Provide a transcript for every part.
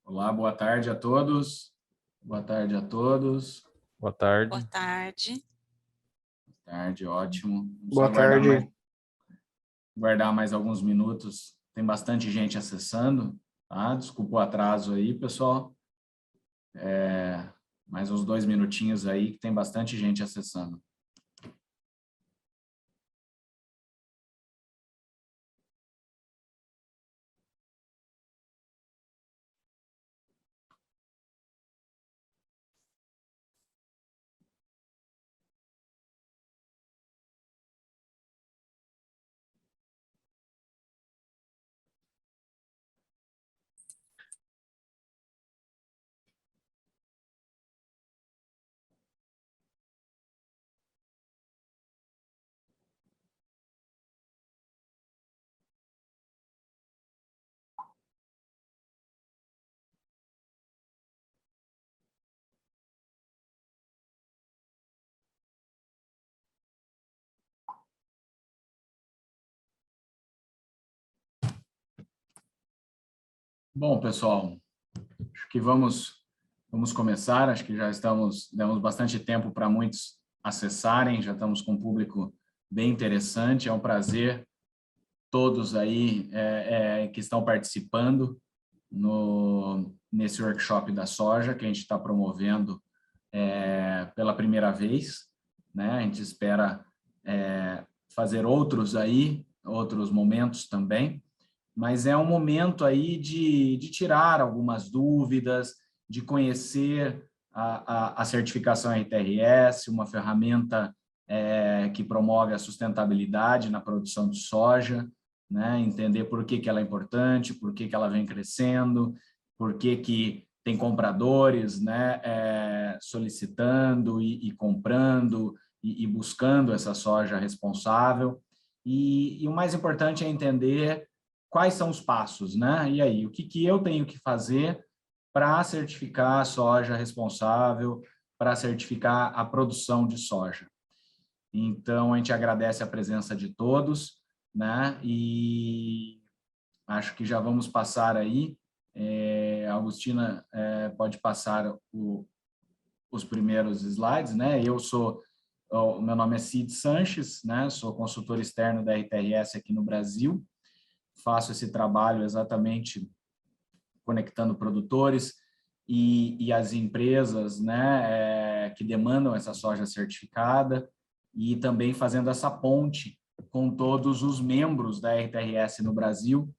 Olá, boa tarde a todos. Boa tarde a todos. Boa tarde. Boa tarde. Boa tarde, ótimo. Vamos só Boa tarde. guardar mais alguns minutos. Tem bastante gente acessando, tá? Desculpa o atraso aí, pessoal. Mais uns 2 minutinhos aí, que tem bastante gente acessando. Bom, pessoal, acho que vamos começar. Acho que já demos bastante tempo para muitos acessarem, já estamos com um público bem interessante. É um prazer todos aí que estão participando nesse workshop da soja que a gente está promovendo pela primeira vez, né? A gente espera fazer outros momentos também, mas é um momento aí de tirar algumas dúvidas, de conhecer a certificação RTRS, uma ferramenta que promove a sustentabilidade na produção de soja, né? Entender por que ela é importante, por que ela vem crescendo, por que tem compradores, né, solicitando e comprando e buscando essa soja responsável. E o mais importante é entender quais são os passos, né? E aí, o que eu tenho que fazer para certificar a soja responsável, para certificar a produção de soja. Então, a gente agradece a presença de todos, né? E acho que já vamos passar aí. A Agostina pode passar os primeiros slides, né? O meu nome é Cid Sanches, né? Sou consultor externo da RTRS aqui no Brasil. Faço esse trabalho exatamente conectando produtores e as empresas, né, que demandam essa soja certificada e também fazendo essa ponte com todos os membros da RTRS no Brasil,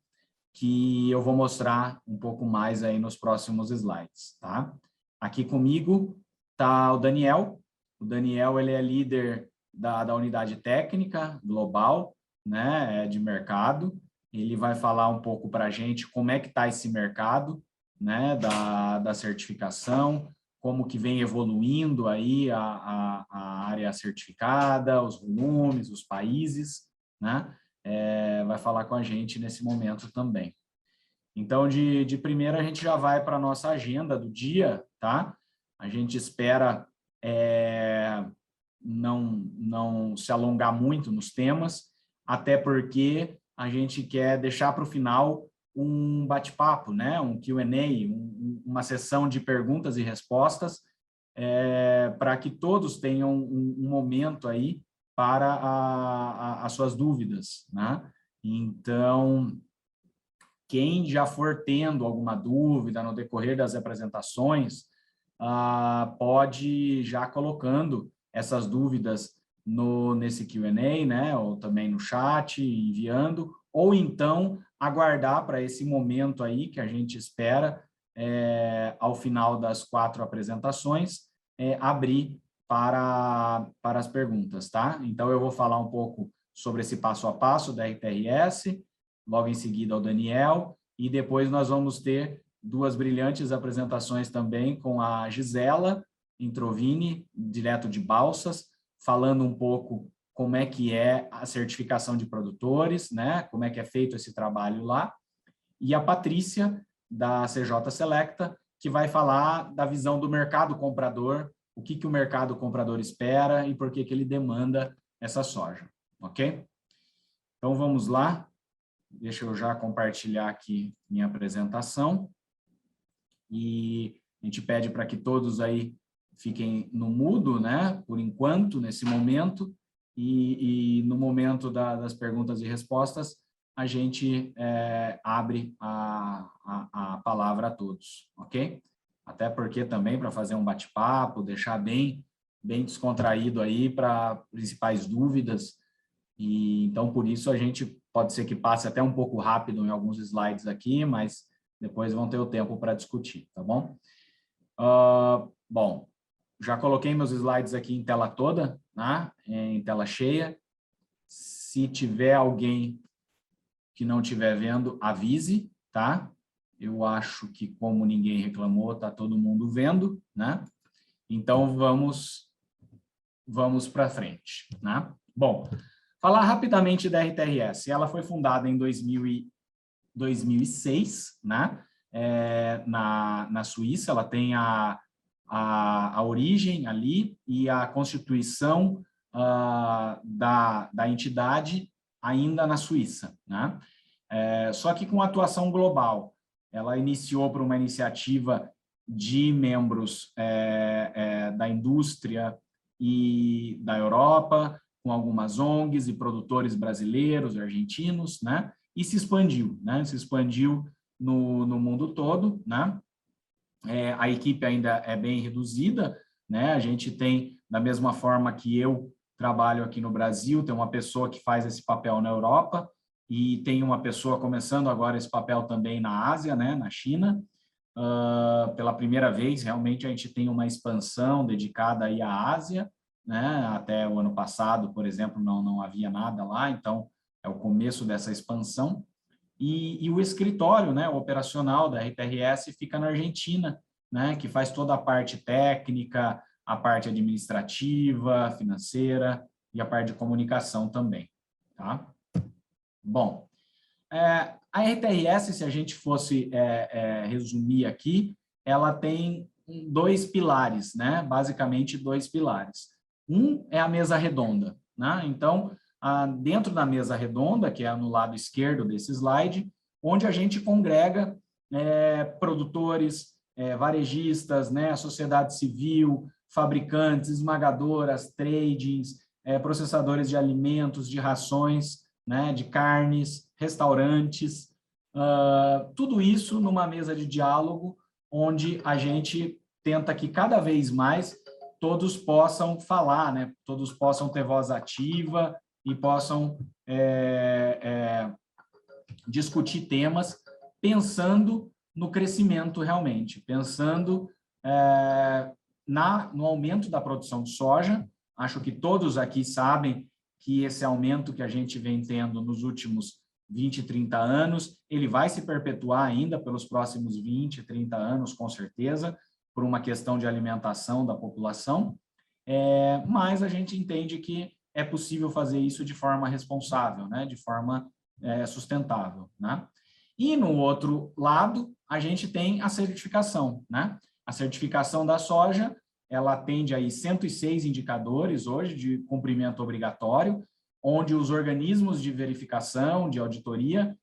que eu vou mostrar um pouco mais aí nos próximos slides, tá? Aqui comigo está o Daniel. O Daniel, ele é líder da unidade técnica global, né, de mercado. Ele vai falar um pouco para a gente como é que está esse mercado, né, da certificação, como que vem evoluindo aí a área certificada, os volumes, os países, né? Vai falar com a gente nesse momento também. Então, de primeira, a gente já vai para a nossa agenda do dia, tá? A gente espera não se alongar muito nos temas, até porque a gente quer deixar para o final um bate-papo, né? Um Q&A, uma sessão de perguntas e respostas, para que todos tenham um momento aí para as suas dúvidas, né? Então, quem já for tendo alguma dúvida no decorrer das apresentações, pode já colocando essas dúvidas nesse Q&A, né, ou também no chat, enviando, ou então aguardar para esse momento aí que a gente espera, ao final das 4 apresentações, abrir para as perguntas, tá? Então, eu vou falar um pouco sobre esse passo a passo da RTRS, logo em seguida o Daniel, e depois nós vamos ter 2 brilhantes apresentações também com a Gisela Introvini, direto de Balsas, falando um pouco como é que é a certificação de produtores, né? Como é que é feito esse trabalho lá, e a Patrícia, da CJ Selecta, que vai falar da visão do mercado comprador, o que o mercado comprador espera e por que ele demanda essa soja, ok? Então, vamos lá. Deixa eu já compartilhar aqui minha apresentação. e a gente pede para que todos aí fiquem no mudo, né, por enquanto, nesse momento, e no momento das perguntas e respostas, a gente abre a palavra a todos, ok? Até porque também para fazer um bate-papo, deixar bem descontraído aí para principais dúvidas, e então por isso a gente pode ser que passe até um pouco rápido em alguns slides aqui, mas depois vão ter o tempo para discutir, tá bom? Bom, já coloquei meus slides aqui em tela toda, né? Em tela cheia. Se tiver alguém que não estiver vendo, avise, tá? Eu acho que como ninguém reclamou, tá todo mundo vendo, né? Então vamos para frente, né? Bom, falar rapidamente da RTRS. Ela foi fundada em 2006, né? Na Suíça, ela tem a origem ali e a constituição da entidade ainda na Suíça, né? Só que com atuação global. Ela iniciou por uma iniciativa de membros da indústria e da Europa, com algumas ONGs e produtores brasileiros e argentinos, né? E se expandiu, né? Se expandiu no mundo todo, né? A equipe ainda é bem reduzida, né? A gente tem, da mesma forma que eu trabalho aqui no Brasil, tem uma pessoa que faz esse papel na Europa e tem uma pessoa começando agora esse papel também na Ásia, né? Na China. Pela primeira vez, realmente, a gente tem uma expansão dedicada aí à Ásia, né? Até o ano passado, por exemplo, não havia nada lá, então é o começo dessa expansão. E o escritório, né, o operacional da RTRS fica na Argentina, né, que faz toda a parte técnica, a parte administrativa, financeira e a parte de comunicação também, tá? Bom, a RTRS, se a gente fosse resumir aqui, ela tem dois pilares, né, basicamente dois pilares. Um é a mesa redonda, né? Então, dentro da mesa redonda, que é no lado esquerdo desse slide, onde a gente congrega produtores, varejistas, né, a sociedade civil, fabricantes, esmagadoras, tradings, processadores de alimentos, de rações, né, de carnes, restaurantes, tudo isso numa mesa de diálogo, onde a gente tenta que cada vez mais todos possam falar, né, todos possam ter voz ativa e possam discutir temas pensando no crescimento realmente, pensando no aumento da produção de soja. Acho que todos aqui sabem que esse aumento que a gente vem tendo nos últimos 20, 30 anos, ele vai se perpetuar ainda pelos próximos 20, 30 anos, com certeza, por uma questão de alimentação da população, mas a gente entende que é possível fazer isso de forma responsável, né? De forma sustentável, né? E no outro lado, a gente tem a certificação, né? A certificação da soja, ela atende aí 106 indicadores hoje de cumprimento obrigatório, onde os organismos de verificação, de auditoria,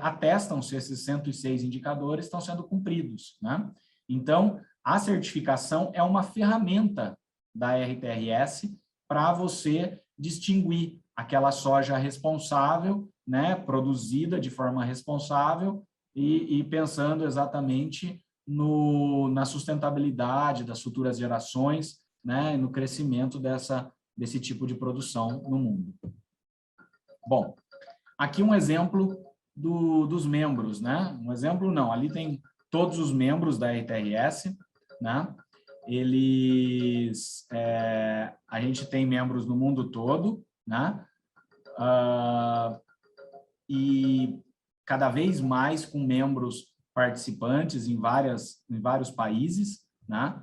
atestam se esses 106 indicadores estão sendo cumpridos, né? Então, a certificação é uma ferramenta da RTRS para você distinguir aquela soja responsável, né, produzida de forma responsável e pensando exatamente na sustentabilidade das futuras gerações, né, no crescimento desse tipo de produção no mundo. Bom, aqui um exemplo dos membros, né? Um exemplo não, ali tem todos os membros da RTRS, né? A gente tem membros no mundo todo, né? E cada vez mais com membros participantes em vários países, né?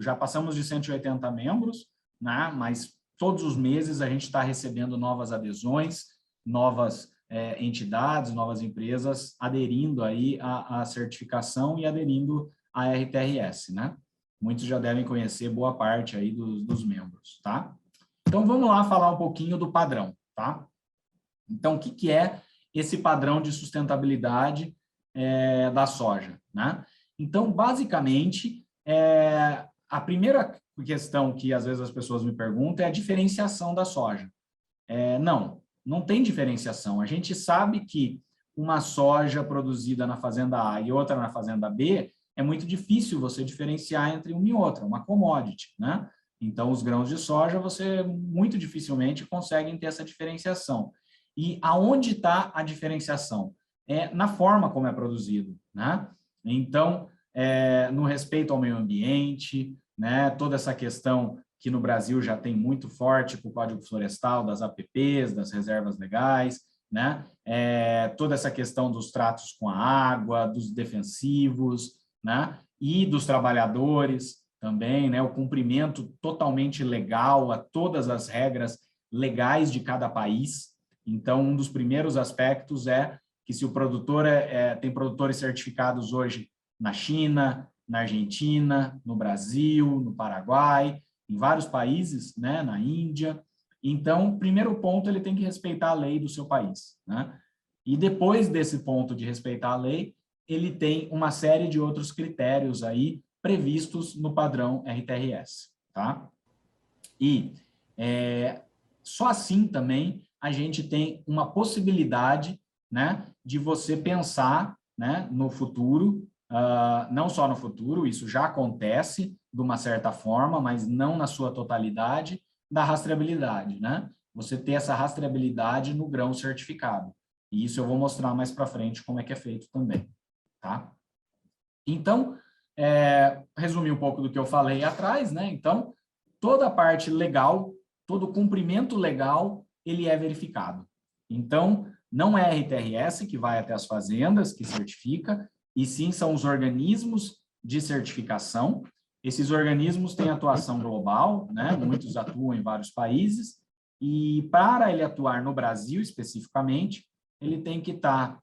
Já passamos de 180 membros, né? Mas todos os meses a gente está recebendo novas adesões, novas entidades, novas empresas aderindo aí à certificação e aderindo à RTRS, né? Muitos já devem conhecer boa parte aí dos membros, tá? Então, vamos lá falar um pouquinho do padrão, tá? Então, o que é esse padrão de sustentabilidade da soja, né? Então, basicamente, a primeira questão que às vezes as pessoas me perguntam é a diferenciação da soja. Não tem diferenciação. A gente sabe que uma soja produzida na fazenda A e outra na fazenda B, é muito difícil você diferenciar entre uma e outra, uma commodity, né? Então, os grãos de soja, você muito dificilmente consegue ter essa diferenciação. E aonde está a diferenciação? Na forma como é produzido, né? Então, no respeito ao meio ambiente, né? Toda essa questão que no Brasil já tem muito forte com o Código Florestal, das APPs, das reservas legais, né? Toda essa questão dos tratos com a água, dos defensivos, né? E dos trabalhadores também, né? O cumprimento totalmente legal a todas as regras legais de cada país. Então, um dos primeiros aspectos é que se o produtor tem produtores certificados hoje na China, na Argentina, no Brasil, no Paraguai, em vários países, né? Na Índia. Então, primeiro ponto, ele tem que respeitar a lei do seu país, né? E depois desse ponto de respeitar a lei, ele tem uma série de outros critérios aí previstos no padrão RTRS, tá? E só assim também a gente tem uma possibilidade, né, de você pensar, né, no futuro, não só no futuro, isso já acontece de uma certa forma, mas não na sua totalidade, da rastreabilidade, né? Você ter essa rastreabilidade no grão certificado. E isso eu vou mostrar mais para frente como é que é feito também, tá? Então, resumir um pouco do que eu falei atrás, né? Então, toda a parte legal, todo o cumprimento legal, ele é verificado. Então, não é a RTRS que vai até as fazendas, que certifica, e sim são os organismos de certificação. Esses organismos têm atuação global, né? Muitos atuam em vários países, e para ele atuar no Brasil especificamente, ele tem que estar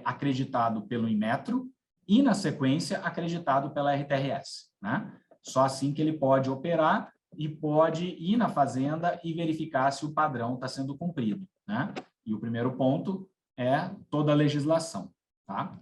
acreditado pelo Inmetro e, na sequência, acreditado pela RTRS, né? Só assim que ele pode operar e pode ir na fazenda e verificar se o padrão está sendo cumprido, né? E o primeiro ponto é toda a legislação, tá?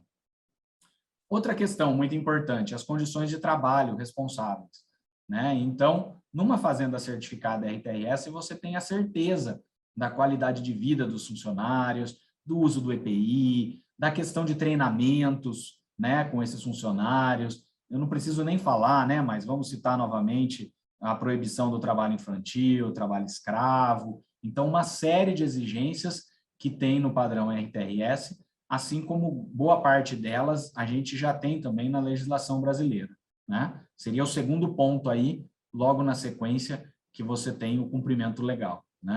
Outra questão muito importante, as condições de trabalho responsáveis, né? Então, numa fazenda certificada RTRS, você tem a certeza da qualidade de vida dos funcionários, do uso do EPI, da questão de treinamentos, né, com esses funcionários. Eu não preciso nem falar, né, mas vamos citar novamente a proibição do trabalho infantil, trabalho escravo. Então, uma série de exigências que tem no padrão RTRS, assim como boa parte delas a gente já tem também na legislação brasileira, né? Seria o segundo ponto aí, logo na sequência, que você tem o cumprimento legal, né?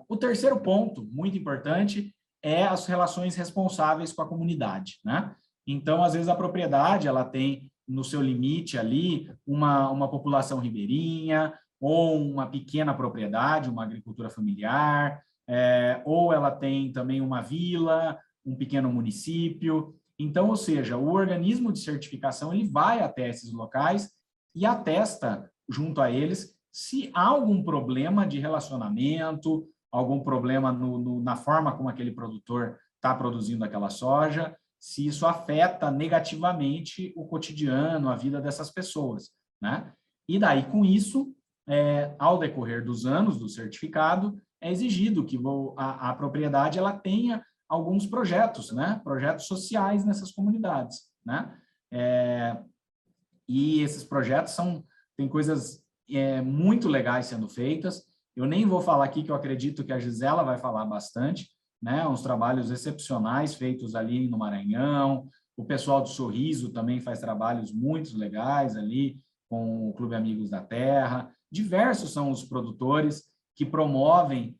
O terceiro ponto, muito importante, é as relações responsáveis com a comunidade, né? Então, às vezes, a propriedade, ela tem no seu limite ali uma população ribeirinha ou uma pequena propriedade, uma agricultura familiar, ou ela tem também uma vila, um pequeno município. Então, ou seja, o organismo de certificação ele vai até esses locais e atesta junto a eles se há algum problema de relacionamento, algum problema na forma como aquele produtor está produzindo aquela soja, se isso afeta negativamente o cotidiano, a vida dessas pessoas, né? E daí, com isso, ao decorrer dos anos do certificado, é exigido que a propriedade ela tenha alguns projetos, né? Projetos sociais nessas comunidades, né? E esses projetos tem coisas muito legais sendo feitas. Eu nem vou falar aqui, que eu acredito que a Gisela vai falar bastante, né? Uns trabalhos excepcionais feitos ali no Maranhão. O pessoal do Sorriso também faz trabalhos muito legais ali com o Clube Amigos da Terra. Diversos são os produtores que promovem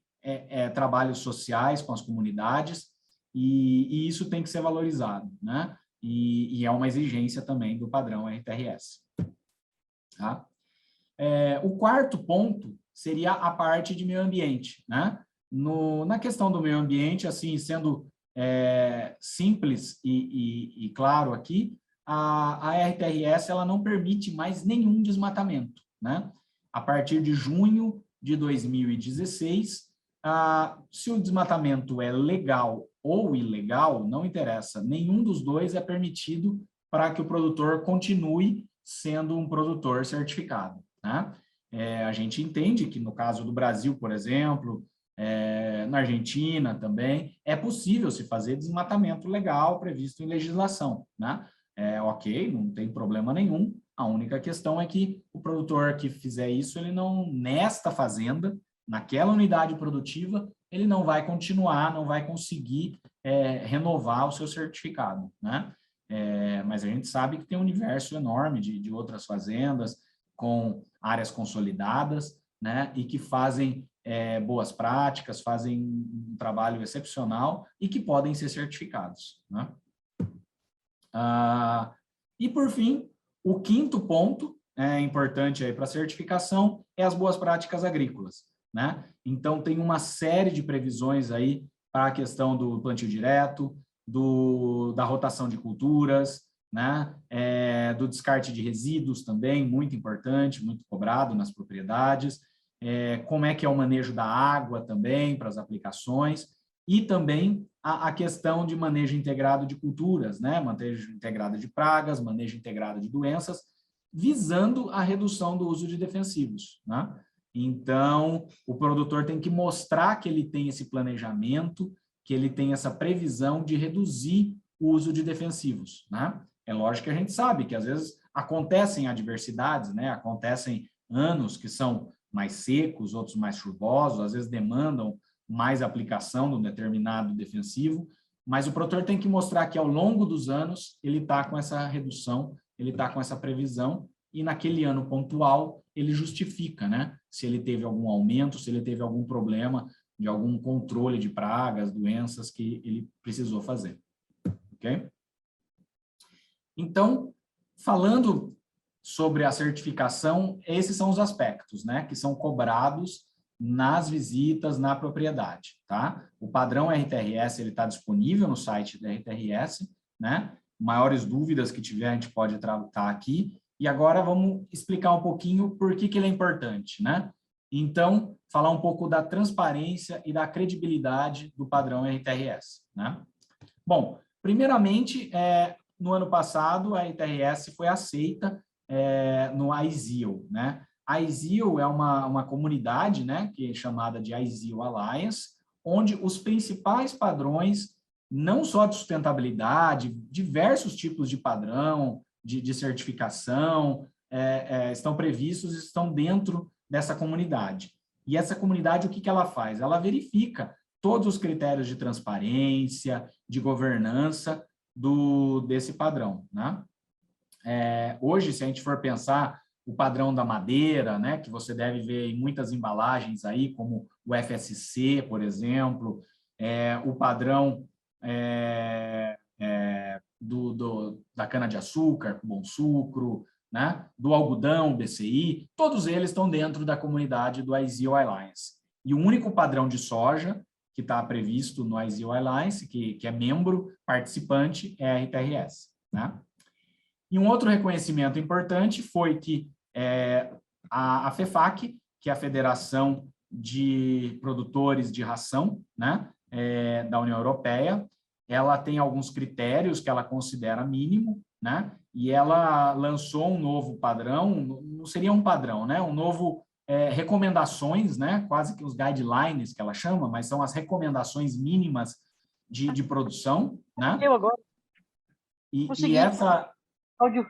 trabalhos sociais com as comunidades e isso tem que ser valorizado, né? E é uma exigência também do padrão RTRS. Tá? O quarto ponto seria a parte de meio ambiente, né? Na questão do meio ambiente, assim, sendo simples e claro aqui, a RTRS ela não permite mais nenhum desmatamento, né? A partir de junho de 2016, se o desmatamento é legal ou ilegal, não interessa. Nenhum dos dois é permitido para que o produtor continue sendo um produtor certificado, né? A gente entende que, no caso do Brasil, por exemplo, na Argentina também, é possível se fazer desmatamento legal previsto em legislação, né? Ok, não tem problema nenhum. A única questão é que o produtor que fizer isso, ele não, nesta fazenda, naquela unidade produtiva, ele não vai continuar, não vai conseguir renovar o seu certificado, né? Mas a gente sabe que tem um universo enorme de outras fazendas com áreas consolidadas, né? E que fazem boas práticas, fazem um trabalho excepcional e que podem ser certificados, né? E, por fim, o quinto ponto importante para a certificação é as boas práticas agrícolas, né? Então, tem uma série de previsões aí para a questão do plantio direto, da rotação de culturas, né? Do descarte de resíduos também, muito importante, muito cobrado nas propriedades, como é que é o manejo da água também para as aplicações, e também a questão de manejo integrado de culturas, né? Manejo integrado de pragas, manejo integrado de doenças, visando a redução do uso de defensivos, né? Então, o produtor tem que mostrar que ele tem esse planejamento, que ele tem essa previsão de reduzir o uso de defensivos, né? É lógico que a gente sabe que, às vezes, acontecem adversidades, né? Acontecem anos que são mais secos, outros mais chuvosos, às vezes demandam mais aplicação de um determinado defensivo, mas o produtor tem que mostrar que, ao longo dos anos, ele está com essa redução, ele está com essa previsão, e naquele ano pontual ele justifica, né? Se ele teve algum aumento, se ele teve algum problema de algum controle de pragas, doenças que ele precisou fazer, ok? Então, falando sobre a certificação, esses são os aspectos, né, que são cobrados nas visitas na propriedade, tá? O padrão RTRS, ele está disponível no site da RTRS, né? Maiores dúvidas que tiver, a gente pode tratar aqui. E agora vamos explicar um pouquinho por que ele é importante, né? Então, falar um pouco da transparência e da credibilidade do padrão RTRS, né? Bom, primeiramente, no ano passado, a RTRS foi aceita no ISEAL, né? A ISEAL é uma comunidade, né, que é chamada de ISEAL Alliance, onde os principais padrões, não só de sustentabilidade, diversos tipos de padrão, de certificação, estão previstos, estão dentro dessa comunidade. E essa comunidade, o que ela faz? Ela verifica todos os critérios de transparência, de governança desse padrão, né? Hoje, se a gente for pensar o padrão da madeira, né, que você deve ver em muitas embalagens aí, como o FSC, por exemplo, o padrão da cana-de-açúcar, Bom Sucro, né, do algodão, BCI, todos eles estão dentro da comunidade do ISEAL Alliance. E o único padrão de soja que está previsto no ISEAL Alliance, que é membro participante, é a RTRS, né? E um outro reconhecimento importante foi que a FEFAC, que é a Federação de Produtores de Ração, né, da União Europeia, ela tem alguns critérios que ela considera mínimo, né, e ela lançou um novo padrão, não seria um padrão, né, um novo recomendações, né, quase que os guidelines que ela chama, mas são as recomendações mínimas de produção, né? Eu agora. E essa... Áudio.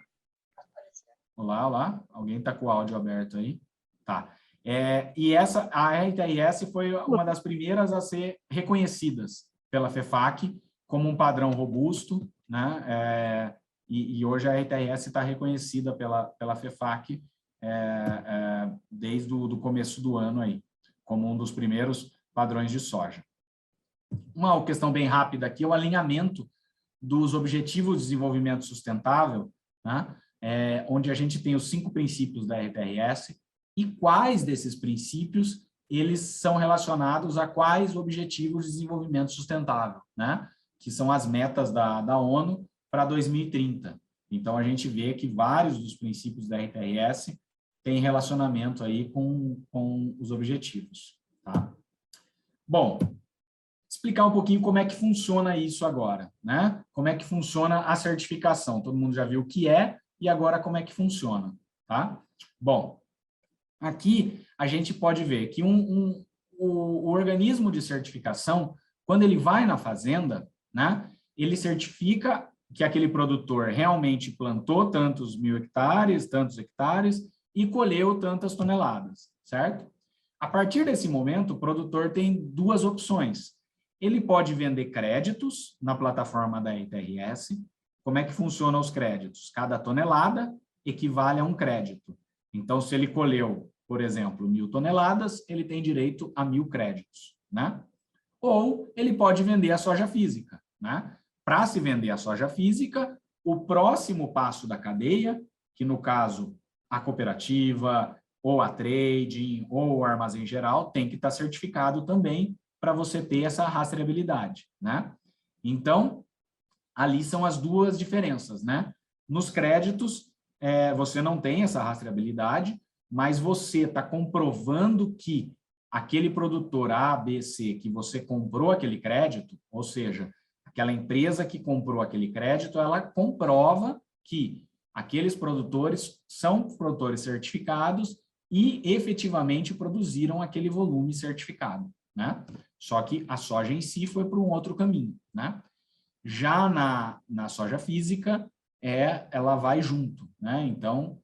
Olá, olá. Alguém está com o áudio aberto aí? Tá. E a RTRS foi uma das primeiras a ser reconhecidas pela FEFAC como um padrão robusto, né? E hoje a RTRS está reconhecida pela FEFAC desde o começo do ano aí, como um dos primeiros padrões de soja. Uma questão bem rápida aqui é o alinhamento dos Objetivos de Desenvolvimento Sustentável, né? Onde a gente tem os 5 princípios da RTRS e quais desses princípios eles são relacionados a quais Objetivos de Desenvolvimento Sustentável, né? Que são as metas da ONU para 2030. Então, a gente vê que vários dos princípios da RTRS têm relacionamento aí com os objetivos, tá? Bom, explicar um pouquinho como é que funciona isso agora, né? Como é que funciona a certificação. Todo mundo já viu o que é e agora como é que funciona, tá? Bom, aqui a gente pode ver que o organismo de certificação, quando ele vai na fazenda, né, ele certifica que aquele produtor realmente plantou tantos tantos hectares e colheu tantas toneladas, certo? A partir desse momento, o produtor tem duas opções. Ele pode vender créditos na plataforma da RTRS. Como é que funcionam os créditos? Cada tonelada equivale a um crédito. Então, se ele colheu, por exemplo, 1.000 toneladas, ele tem direito a 1.000 créditos, né? Ou ele pode vender a soja física, né? Para se vender a soja física, o próximo passo da cadeia, que no caso a cooperativa, ou a trading, ou o armazém geral, tem que estar certificado também para você ter essa rastreabilidade, né? Então, ali são as duas diferenças, né? Nos créditos, você não tem essa rastreabilidade, mas você está comprovando que aquele produtor A, B, C, que você comprou aquele crédito, ou seja, aquela empresa que comprou aquele crédito, ela comprova que aqueles produtores são produtores certificados e efetivamente produziram aquele volume certificado, né? Só que a soja em si foi para um outro caminho, né? Já na soja física, ela vai junto, né? Então,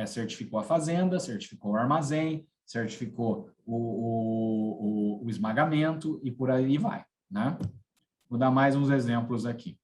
certificou a fazenda, certificou o armazém, certificou o esmagamento e por aí vai, né? Vou dar mais uns exemplos aqui.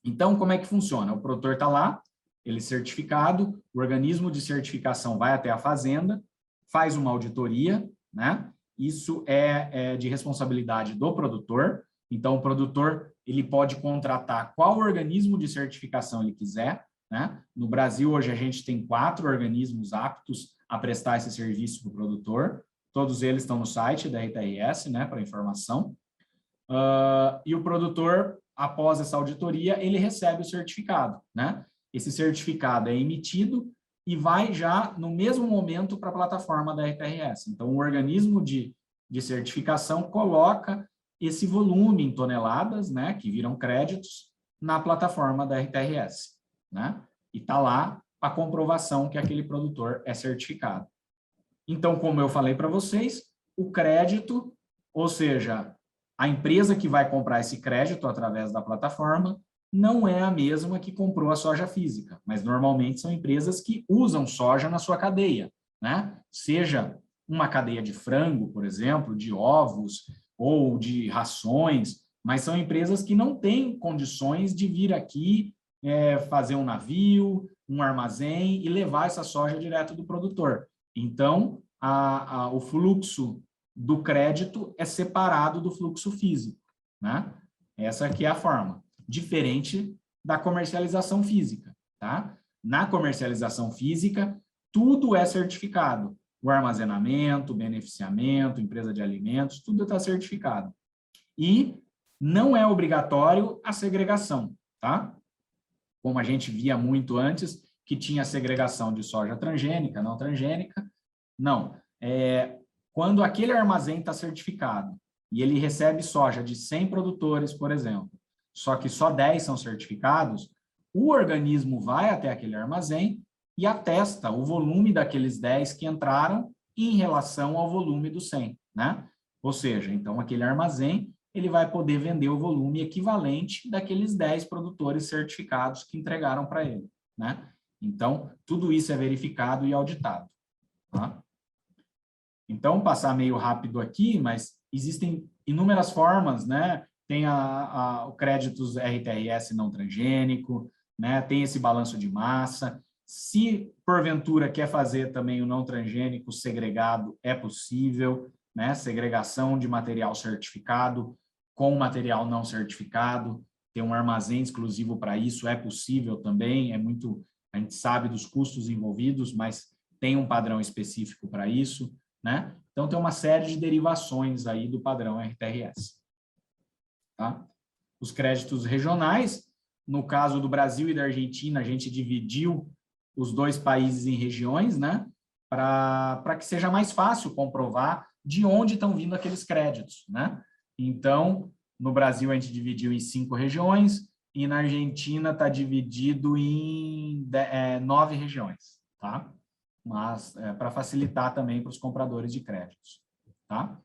Então, como é que funciona? O produtor está lá, ele certificado, o organismo de certificação vai até a fazenda, faz uma auditoria, né? Isso é de responsabilidade do produtor. Então, o produtor ele pode contratar qual organismo de certificação ele quiser, né? No Brasil, hoje, a gente tem 4 organismos aptos a prestar esse serviço para o produtor. Todos eles estão no site da RTRS, né, para informação. E o produtor, após essa auditoria, ele recebe o certificado, né? Esse certificado é emitido e vai já no mesmo momento para a plataforma da RTRS. Então, o organismo de certificação coloca esse volume em toneladas, né, que viram créditos, na plataforma da RTRS, né? E está lá a comprovação que aquele produtor é certificado. Então, como eu falei para vocês, o crédito, ou seja, a empresa que vai comprar esse crédito através da plataforma não é a mesma que comprou a soja física, mas normalmente são empresas que usam soja na sua cadeia, né? Seja uma cadeia de frango, por exemplo, de ovos ou de rações, mas são empresas que não têm condições de vir aqui fazer um navio, um armazém e levar essa soja direto do produtor. Então, o fluxo do crédito é separado do fluxo físico, né? Essa aqui é a forma, diferente da comercialização física, tá? Na comercialização física, tudo é certificado. O armazenamento, beneficiamento, empresa de alimentos, tudo está certificado. E não é obrigatório a segregação, tá? Como a gente via muito antes, que tinha segregação de soja transgênica, não transgênica. Não. Quando aquele armazém está certificado e ele recebe soja de 100 produtores, por exemplo, só que só 10 são certificados, o organismo vai até aquele armazém e atesta o volume daqueles 10 que entraram em relação ao volume dos 100, né? Ou seja, então aquele armazém ele vai poder vender o volume equivalente daqueles 10 produtores certificados que entregaram para ele, né? Então, tudo isso é verificado e auditado, tá? Então, passar meio rápido aqui, mas existem inúmeras formas, né? Tem o créditos RTRS não transgênico, né? Tem esse balanço de massa. Se, porventura, quer fazer também o não transgênico segregado, é possível, né? Segregação de material certificado com material não certificado, tem um armazém exclusivo para isso, é possível também, a gente sabe dos custos envolvidos, mas tem um padrão específico para isso, né? Então, tem uma série de derivações aí do padrão RTRS. Tá? Os créditos regionais, no caso do Brasil e da Argentina, a gente dividiu os 2 países em regiões, né? Para que seja mais fácil comprovar de onde estão vindo aqueles créditos, né? Então, no Brasil a gente dividiu em 5 regiões, e na Argentina está dividido em 9 regiões, tá? Mas para facilitar também para os compradores de créditos, tá?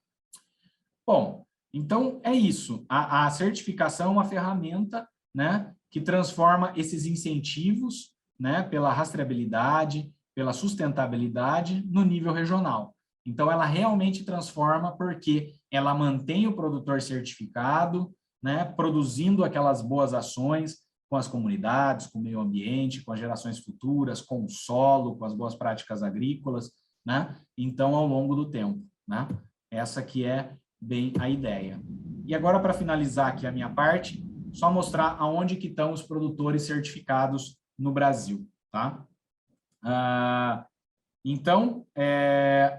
Bom, então é isso. A certificação é uma ferramenta, né, que transforma esses incentivos, né, pela rastreabilidade, pela sustentabilidade no nível regional. Então, ela realmente transforma porque ela mantém o produtor certificado, né, produzindo aquelas boas ações com as comunidades, com o meio ambiente, com as gerações futuras, com o solo, com as boas práticas agrícolas, né? Então, ao longo do tempo, né? Essa que é bem a ideia. E agora, para finalizar aqui a minha parte, só mostrar aonde que estão os produtores certificados no Brasil, tá? Então,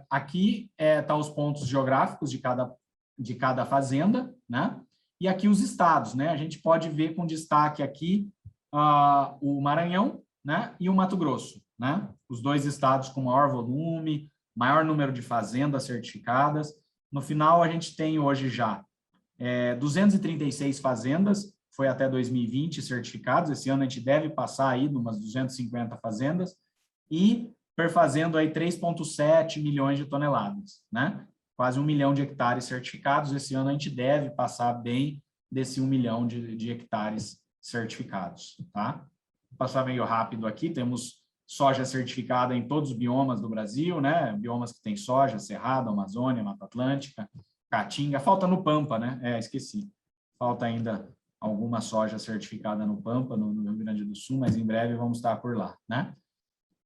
aqui tá os pontos geográficos de cada fazenda, né? E aqui os estados, né? A gente pode ver com destaque aqui o Maranhão, né? E o Mato Grosso, né? Os 2 estados com maior volume, maior número de fazendas certificadas. No final, a gente tem hoje já 236 fazendas, foi até 2020 certificados. Esse ano a gente deve passar aí de umas 250 fazendas, e perfazendo aí 3,7 milhões de toneladas, né? Quase 1 milhão de hectares certificados. Esse ano a gente deve passar bem desse 1 milhão de hectares certificados, tá? Vou passar meio rápido aqui, temos soja certificada em todos os biomas do Brasil, né? Biomas que tem soja, Cerrado, Amazônia, Mata Atlântica, Caatinga, falta no Pampa, né? Esqueci. Falta ainda alguma soja certificada no Pampa, no Rio Grande do Sul, mas em breve vamos estar por lá, né?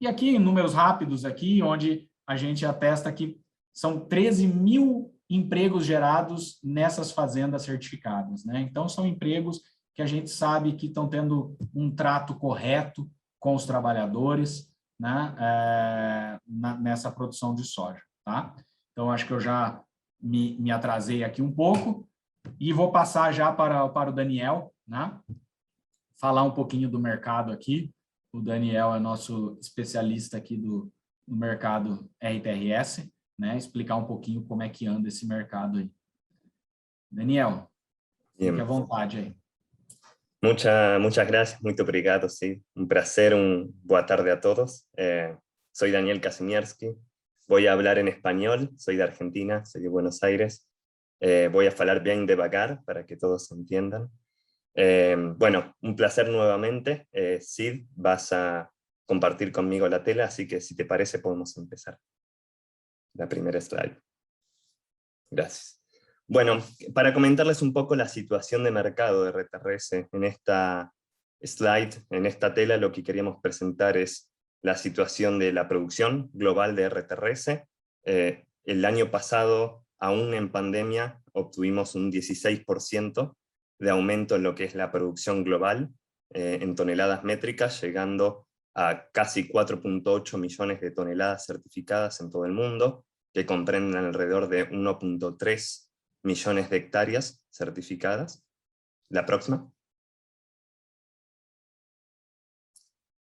E aqui, em números rápidos aqui, onde a gente atesta que são 13 mil empregos gerados nessas fazendas certificadas, né? Então, são empregos que a gente sabe que estão tendo um trato correto com os trabalhadores, né? Nessa produção de soja, tá? Então, acho que eu já me atrasei aqui um pouco e vou passar já para o Daniel, né? Falar um pouquinho do mercado aqui. O Daniel é nosso especialista aqui no mercado RTRS, né? Explicar um pouquinho como é que anda esse mercado aí. Daniel, fique à Bien. vontade aí. Muchas gracias, muy obrigado, sí. Un placer, boa tarde a todos. Soy Daniel Kazimierski, voy a hablar en español, soy de Argentina, soy de Buenos Aires. Voy a hablar bien devagar para que todos entiendan. Bueno, un placer nuevamente. Sid, vas a compartir conmigo la tela, así que si te parece podemos empezar. La primera slide. Gracias. Bueno, para comentarles un poco la situación de mercado de RTRS, en esta slide, en esta tela, lo que queríamos presentar es la situación de la producción global de RTRS. El año pasado, aún en pandemia, obtuvimos un 16% de aumento en lo que es la producción global, en toneladas métricas, llegando a casi 4,8 millones de toneladas certificadas en todo el mundo, que comprenden alrededor de 1,3 millones de hectáreas certificadas. La próxima.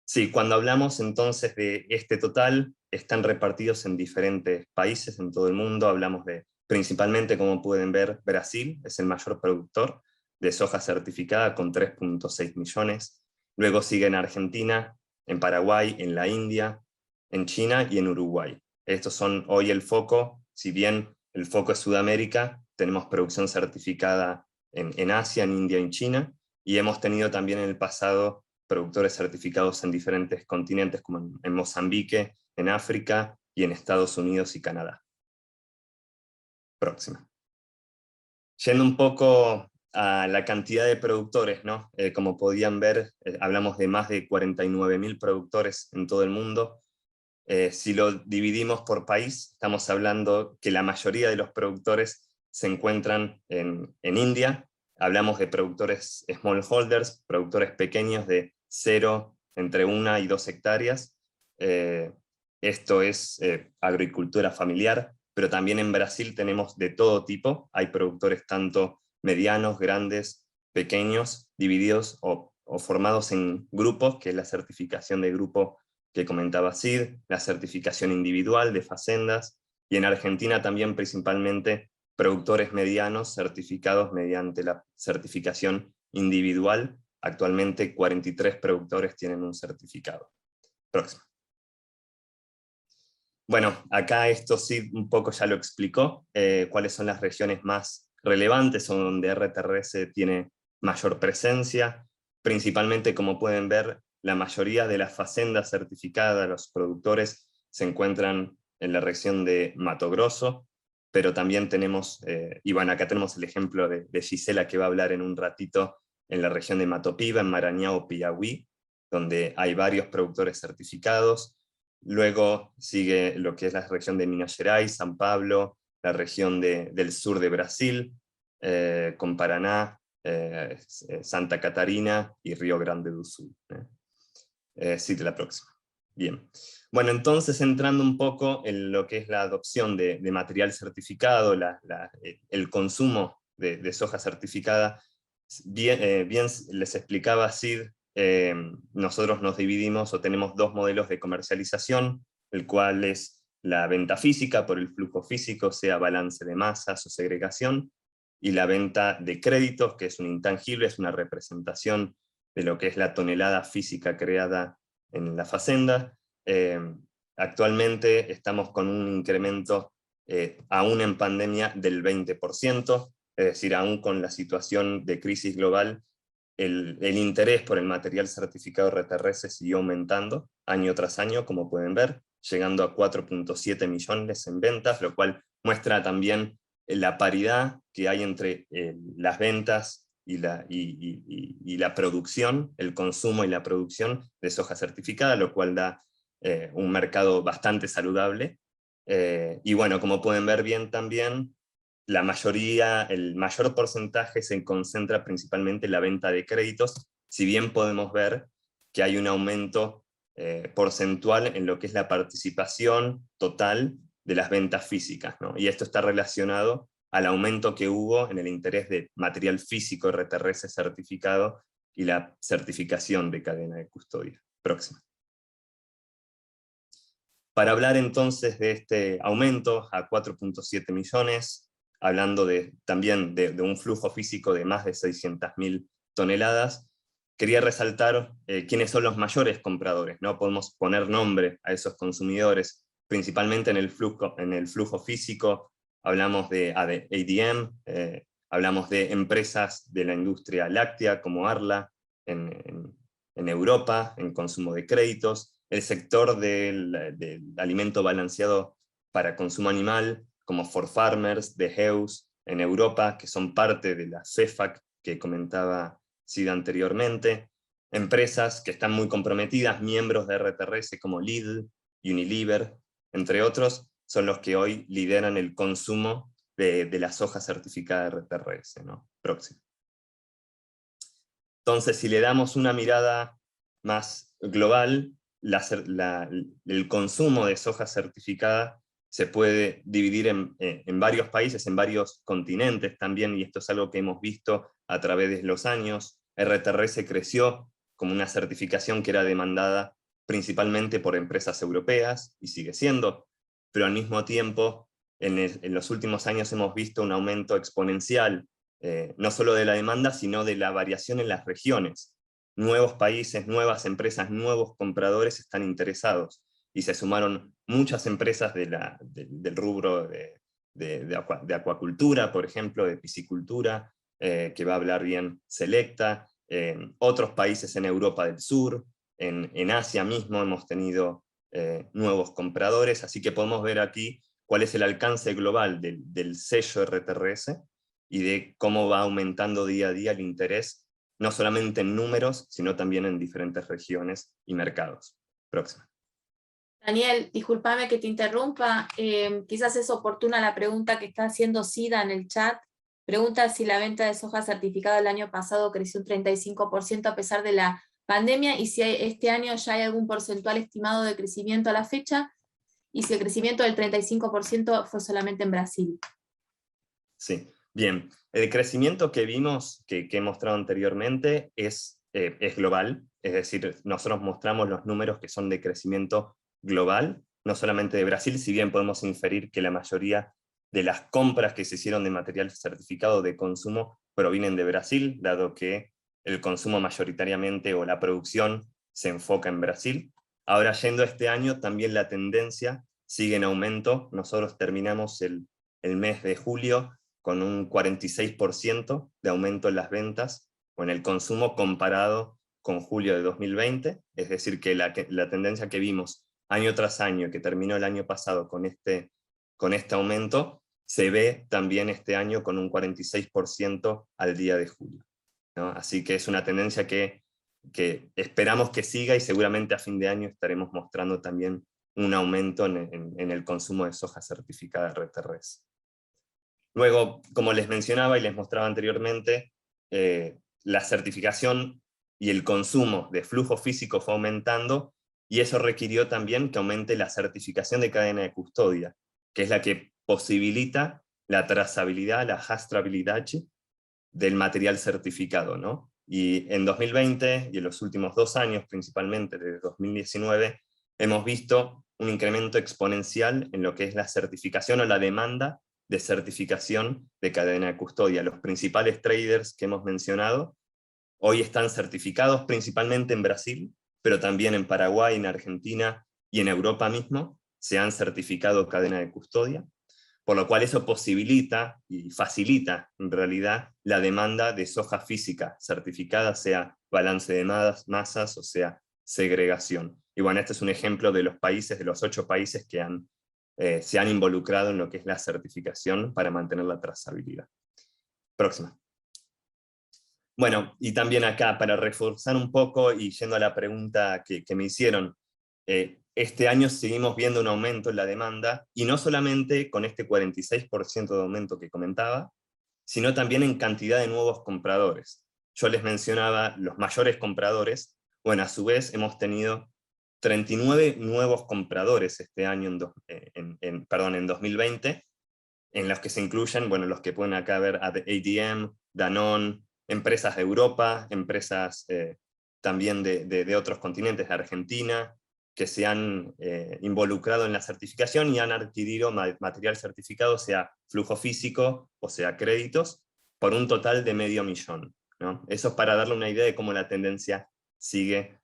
Sí, cuando hablamos entonces de este total, están repartidos en diferentes países en todo el mundo. Hablamos de, principalmente, como pueden ver, Brasil es el mayor productor de soja certificada con 3,6 millones. Luego sigue en Argentina, en Paraguay, en la India, en China y en Uruguay. Estos son hoy el foco. Si bien el foco es Sudamérica, tenemos producción certificada en Asia, en India y en China, y hemos tenido también en el pasado productores certificados en diferentes continentes, como en Mozambique, en África y en Estados Unidos y Canadá. Próxima. Yendo un poco a la cantidad de productores, ¿no? Como podían ver, hablamos de más de 49.000 productores en todo el mundo. Si lo dividimos por país, estamos hablando que la mayoría de los productores se encuentran en India. Hablamos de productores smallholders, productores pequeños de 0, entre 1 y 2 hectáreas. Esto es agricultura familiar, pero también en Brasil tenemos de todo tipo. Hay productores tanto medianos, grandes, pequeños, divididos o formados en grupos, que es la certificación de grupo que comentaba Sid, la certificación individual de facendas, y en Argentina también principalmente productores medianos certificados mediante la certificación individual. Actualmente 43 productores tienen un certificado. Próximo. Bueno, acá esto sí un poco ya lo explicó, cuáles son las regiones más relevantes o donde RTRS tiene mayor presencia. Principalmente, como pueden ver, la mayoría de las facendas certificadas, los productores, se encuentran en la región de Mato Grosso, pero también tenemos, y bueno, acá tenemos el ejemplo de Gisela, que va a hablar en un ratito, en la región de Mato Piba, en Maranhão, Piauí, donde hay varios productores certificados. Luego sigue lo que es la región de Minas Gerais, San Pablo, la región del sur de Brasil, con Paraná, Santa Catarina y Río Grande do Sul. Sí, de la próxima. Bien. Bueno, entonces entrando un poco en lo que es la adopción de material certificado, el consumo de soja certificada, bien les explicaba Sid, nosotros nos dividimos o tenemos dos modelos de comercialización, el cual es la venta física por el flujo físico, sea balance de masas o segregación, y la venta de créditos, que es un intangible, es una representación de lo que es la tonelada física creada en la facenda. Actualmente estamos con un incremento, aún en pandemia, del 20%, es decir, aún con la situación de crisis global, el interés por el material certificado RTRS siguió aumentando año tras año, como pueden ver, llegando a 4.7 millones en ventas, lo cual muestra también la paridad que hay entre las ventas y la producción, el consumo y la producción de soja certificada, lo cual da un mercado bastante saludable. Y bueno, como pueden ver bien también, la mayoría, el mayor porcentaje se concentra principalmente en la venta de créditos, si bien podemos ver que hay un aumento porcentual en lo que es la participación total de las ventas físicas, ¿no? Y esto está relacionado al aumento que hubo en el interés de material físico RTRS certificado y la certificación de cadena de custodia. Próxima. Para hablar entonces de este aumento a 4.7 millones, hablando también de un flujo físico de más de 600.000 toneladas, quería resaltar quiénes son los mayores compradores, ¿no? Podemos poner nombre a esos consumidores, principalmente en el flujo físico, hablamos de ADM, hablamos de empresas de la industria láctea como Arla en Europa, en consumo de créditos, el sector del alimento balanceado para consumo animal, como ForFarmers, de Heus, en Europa, que son parte de la CEFAC que comentaba Sid anteriormente, empresas que están muy comprometidas, miembros de RTRS como Lidl, Unilever, entre otros, son los que hoy lideran el consumo de la soja certificada RTRS, ¿no? Próximo. Entonces, si le damos una mirada más global, el consumo de soja certificada se puede dividir en varios países, en varios continentes también, y esto es algo que hemos visto a través de los años. RTRS creció como una certificación que era demandada principalmente por empresas europeas, y sigue siendo, pero al mismo tiempo, en los últimos años hemos visto un aumento exponencial, no solo de la demanda, sino de la variación en las regiones. Nuevos países, nuevas empresas, nuevos compradores están interesados, y se sumaron muchas empresas del rubro de acuacultura, por ejemplo, de piscicultura, que va a hablar bien Selecta, otros países en Europa del Sur, en Asia mismo hemos tenido nuevos compradores, así que podemos ver aquí cuál es el alcance global del sello RTRS, y de cómo va aumentando día a día el interés, no solamente en números, sino también en diferentes regiones y mercados. Próxima. Daniel, discúlpame que te interrumpa, quizás es oportuna la pregunta que está haciendo Sida en el chat. Pregunta si la venta de soja certificada el año pasado creció un 35% a pesar de la pandemia, y si este año ya hay algún porcentual estimado de crecimiento a la fecha, y si el crecimiento del 35% fue solamente en Brasil. Sí, bien. El crecimiento que vimos, que he mostrado anteriormente, es global, es decir, nosotros mostramos los números que son de crecimiento global, no solamente de Brasil, si bien podemos inferir que la mayoría de las compras que se hicieron de material certificado de consumo provienen de Brasil, dado que el consumo mayoritariamente o la producción se enfoca en Brasil. Ahora, yendo este año, también la tendencia sigue en aumento. Nosotros terminamos el mes de julio con un 46% de aumento en las ventas o en el consumo comparado con julio de 2020, es decir, que la tendencia que vimos año tras año, que terminó el año pasado con este aumento, se ve también este año con un 46% al día de julio, ¿no? Así que es una tendencia que esperamos que siga, y seguramente a fin de año estaremos mostrando también un aumento en el consumo de soja certificada RTRS. Luego, como les mencionaba y les mostraba anteriormente, la certificación y el consumo de flujo físico fue aumentando, y eso requirió también que aumente la certificación de cadena de custodia, que es la que posibilita la trazabilidad, la rastreabilidad del material certificado, ¿no? Y en 2020, y en los últimos 2 años, principalmente desde 2019, hemos visto un incremento exponencial en lo que es la certificación o la demanda de certificación de cadena de custodia. Los principales traders que hemos mencionado hoy están certificados principalmente en Brasil, pero también en Paraguay, en Argentina y en Europa mismo se han certificado cadena de custodia, por lo cual eso posibilita y facilita en realidad la demanda de soja física certificada, sea balance de masas o sea segregación. Y bueno, este es un ejemplo de los países, de los 8 países que se han involucrado en lo que es la certificación para mantener la trazabilidad. Próxima. Bueno, y también acá, para reforzar un poco, y yendo a la pregunta que me hicieron, este año seguimos viendo un aumento en la demanda, y no solamente con este 46% de aumento que comentaba, sino también en cantidad de nuevos compradores. Yo les mencionaba los mayores compradores. Bueno, a su vez hemos tenido 39 nuevos compradores este año, en 2020, en los que se incluyen, bueno, los que pueden acá ver, ADM, Danone, empresas de Europa, empresas también de otros continentes, de Argentina, que se han involucrado en la certificación y han adquirido material certificado, sea flujo físico o sea créditos, por un total de 500.000, ¿no? Eso es para darle una idea de cómo la tendencia sigue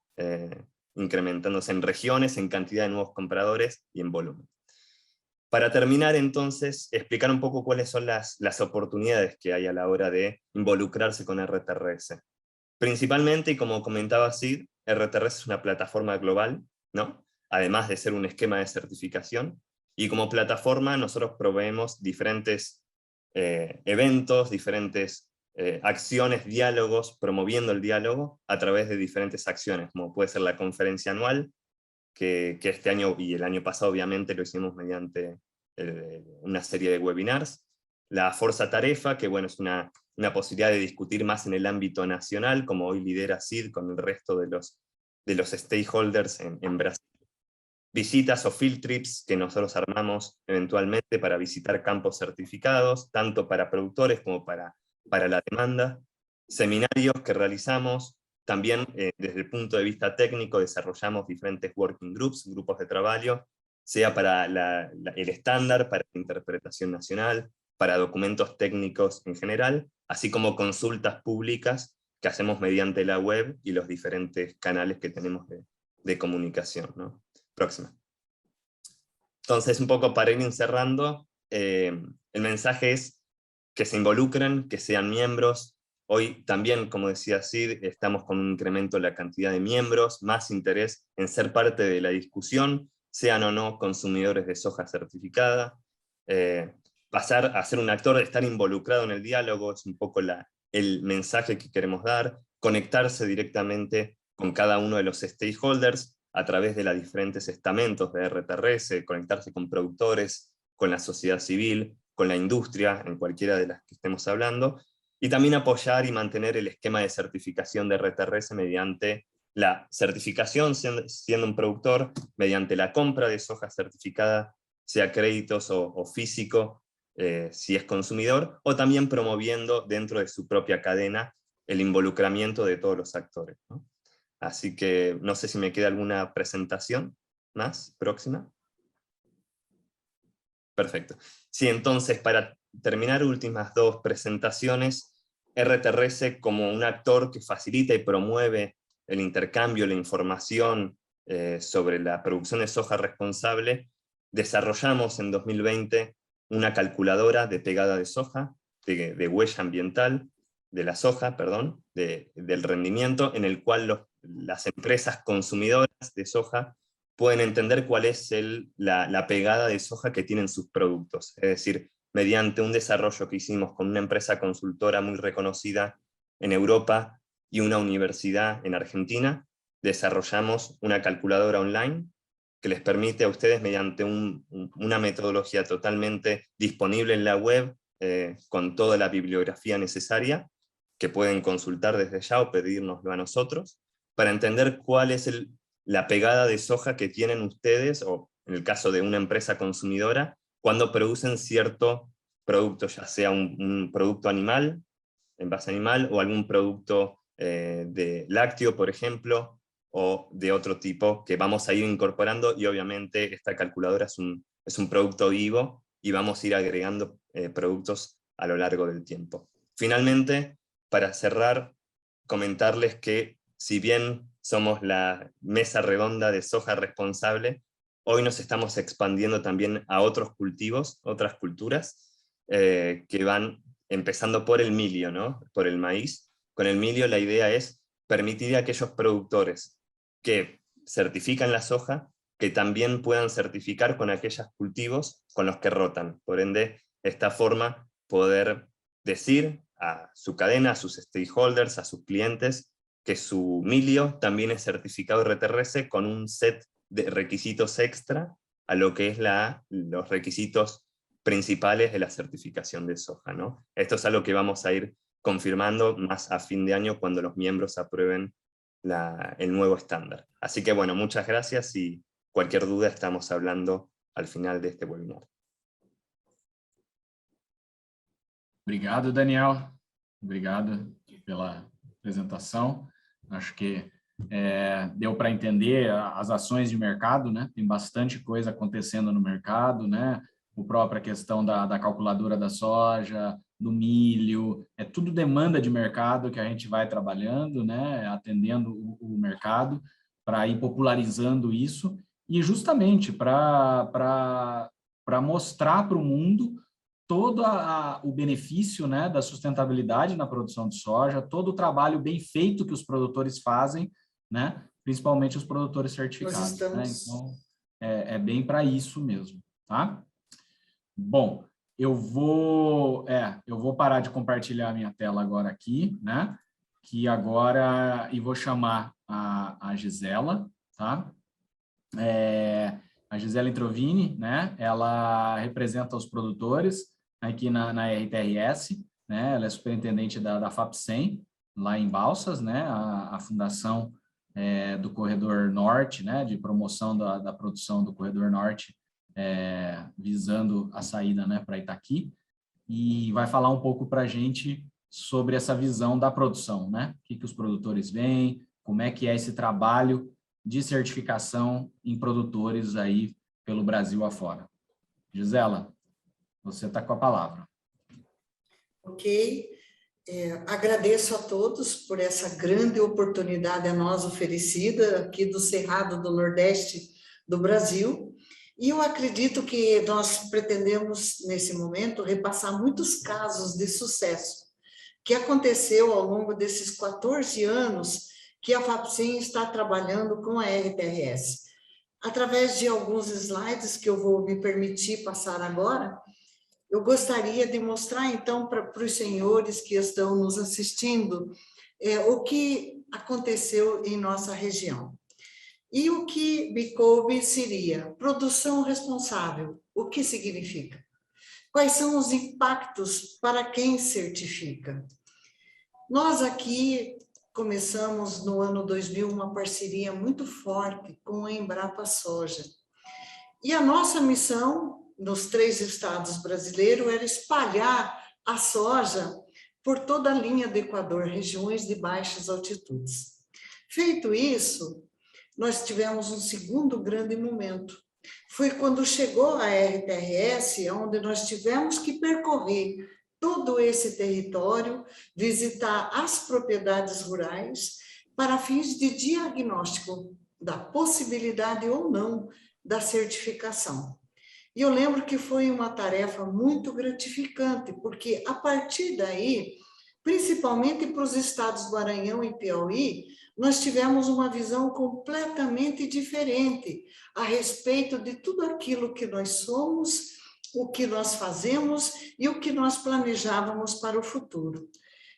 incrementándose en regiones, en cantidad de nuevos compradores y en volumen. Para terminar, entonces, explicar un poco cuáles son las oportunidades que hay a la hora de involucrarse con RTRS. Principalmente, y como comentaba Sid, RTRS es una plataforma global, ¿no? Además de ser un esquema de certificación, y como plataforma nosotros proveemos diferentes eventos, diferentes acciones, diálogos, promoviendo el diálogo a través de diferentes acciones, como puede ser la conferencia anual, que este año y el año pasado obviamente lo hicimos mediante una serie de webinars. La Forza Tarefa, que bueno, es una posibilidad de discutir más en el ámbito nacional, como hoy lidera CID con el resto de los stakeholders en Brasil. Visitas o field trips que nosotros armamos eventualmente para visitar campos certificados, tanto para productores como para la demanda. Seminarios que realizamos. También desde el punto de vista técnico desarrollamos diferentes working groups, grupos de trabajo, sea para el estándar, para la interpretación nacional, para documentos técnicos en general, así como consultas públicas que hacemos mediante la web y los diferentes canales que tenemos de comunicación, ¿no? Próxima. Entonces, un poco para ir cerrando, el mensaje es que se involucren, que sean miembros. Hoy también, como decía Sid, estamos con un incremento en la cantidad de miembros, más interés en ser parte de la discusión, sean o no consumidores de soja certificada. Pasar a ser un actor, estar involucrado en el diálogo, es un poco el mensaje que queremos dar, conectarse directamente con cada uno de los stakeholders a través de los diferentes estamentos de RTRS, conectarse con productores, con la sociedad civil, con la industria, en cualquiera de las que estemos hablando, y también apoyar y mantener el esquema de certificación de RTRS mediante la certificación siendo un productor, mediante la compra de soja certificada, sea créditos o físico, si es consumidor, o también promoviendo dentro de su propia cadena el involucramiento de todos los actores, ¿no? Así que no sé si me queda alguna presentación más próxima. Perfecto. Sí, entonces, para terminar últimas dos presentaciones, RTRS como un actor que facilita y promueve el intercambio, la información sobre la producción de soja responsable, desarrollamos en 2020 una calculadora de pegada de soja, de huella ambiental, de la soja, perdón, del rendimiento, en el cual las empresas consumidoras de soja pueden entender cuál es la pegada de soja que tienen sus productos. Es decir, mediante un desarrollo que hicimos con una empresa consultora muy reconocida en Europa y una universidad en Argentina, desarrollamos una calculadora online que les permite a ustedes, mediante una metodología totalmente disponible en la web, con toda la bibliografía necesaria, que pueden consultar desde ya o pedírnoslo a nosotros, para entender cuál es la pegada de soja que tienen ustedes, o en el caso de una empresa consumidora, cuando producen cierto producto, ya sea un producto animal, en base animal, o algún producto de lácteo, por ejemplo, o de otro tipo que vamos a ir incorporando, y obviamente esta calculadora es un producto vivo, y vamos a ir agregando productos a lo largo del tiempo. Finalmente, para cerrar, comentarles que si bien somos la mesa redonda de soja responsable, hoy nos estamos expandiendo también a otros cultivos, otras culturas, que van empezando por el milio, ¿no? Por el maíz. Con el milio la idea es permitir a aquellos productores que certifican la soja, que también puedan certificar con aquellos cultivos con los que rotan. Por ende, esta forma poder decir a su cadena, a sus stakeholders, a sus clientes, que su milio también es certificado RTRS con un set de requisitos extra a lo que es los requisitos principales de la certificación de soja, ¿no? Esto es algo que vamos a ir confirmando más a fin de año cuando los miembros aprueben el nuevo estándar. Así que bueno, muchas gracias, y cualquier duda estamos hablando al final de este webinar. Obrigado, Daniel. Obrigado pela apresentação. Acho que deu para entender as ações de mercado, né? Tem bastante coisa acontecendo no mercado, né? A própria questão da calculadora da soja, do milho, é tudo demanda de mercado que a gente vai trabalhando, né? Atendendo o mercado para ir popularizando isso, e justamente para mostrar para o mundo todo o benefício, né, da sustentabilidade na produção de soja, todo o trabalho bem feito que os produtores fazem, né, principalmente os produtores certificados. Né? Então, é bem para isso mesmo. Tá? Bom, eu vou parar de compartilhar a minha tela agora aqui, né, e vou chamar a Gisela, tá? A Gisela Introvini, né, ela representa os produtores aqui na RTRS, né, ela é superintendente da FAPSEM, lá em Balsas, né, a fundação do Corredor Norte, né, de promoção da produção do Corredor Norte, visando a saída, né, para Itaqui, e vai falar um pouco para a gente sobre essa visão da produção, né, o que os produtores veem, como é que é esse trabalho de certificação em produtores aí pelo Brasil afora. Gisela, você está com a palavra. Ok. Agradeço a todos por essa grande oportunidade a nós oferecida aqui do Cerrado do Nordeste do Brasil. E eu acredito que nós pretendemos, nesse momento, repassar muitos casos de sucesso que aconteceu ao longo desses 14 anos que a FAPSEM está trabalhando com a RTRS. Através de alguns slides que eu vou me permitir passar agora, eu gostaria de mostrar, então, para os senhores que estão nos assistindo, o que aconteceu em nossa região. E o que me coube seria produção responsável. O que significa? Quais são os impactos para quem certifica? Nós aqui começamos no ano 2000 uma parceria muito forte com a Embrapa Soja. E a nossa missão nos 3 estados brasileiros era espalhar a soja por toda a linha do Equador, regiões de baixas altitudes. Feito isso, nós tivemos um segundo grande momento, Foi quando chegou a RTRS, onde nós tivemos que percorrer todo esse território, visitar as propriedades rurais, para fins de diagnóstico da possibilidade ou não da certificação. E eu lembro que foi uma tarefa muito gratificante, porque a partir daí, principalmente para os estados do Maranhão e Piauí, nós tivemos uma visão completamente diferente a respeito de tudo aquilo que nós somos, o que nós fazemos e o que nós planejávamos para o futuro.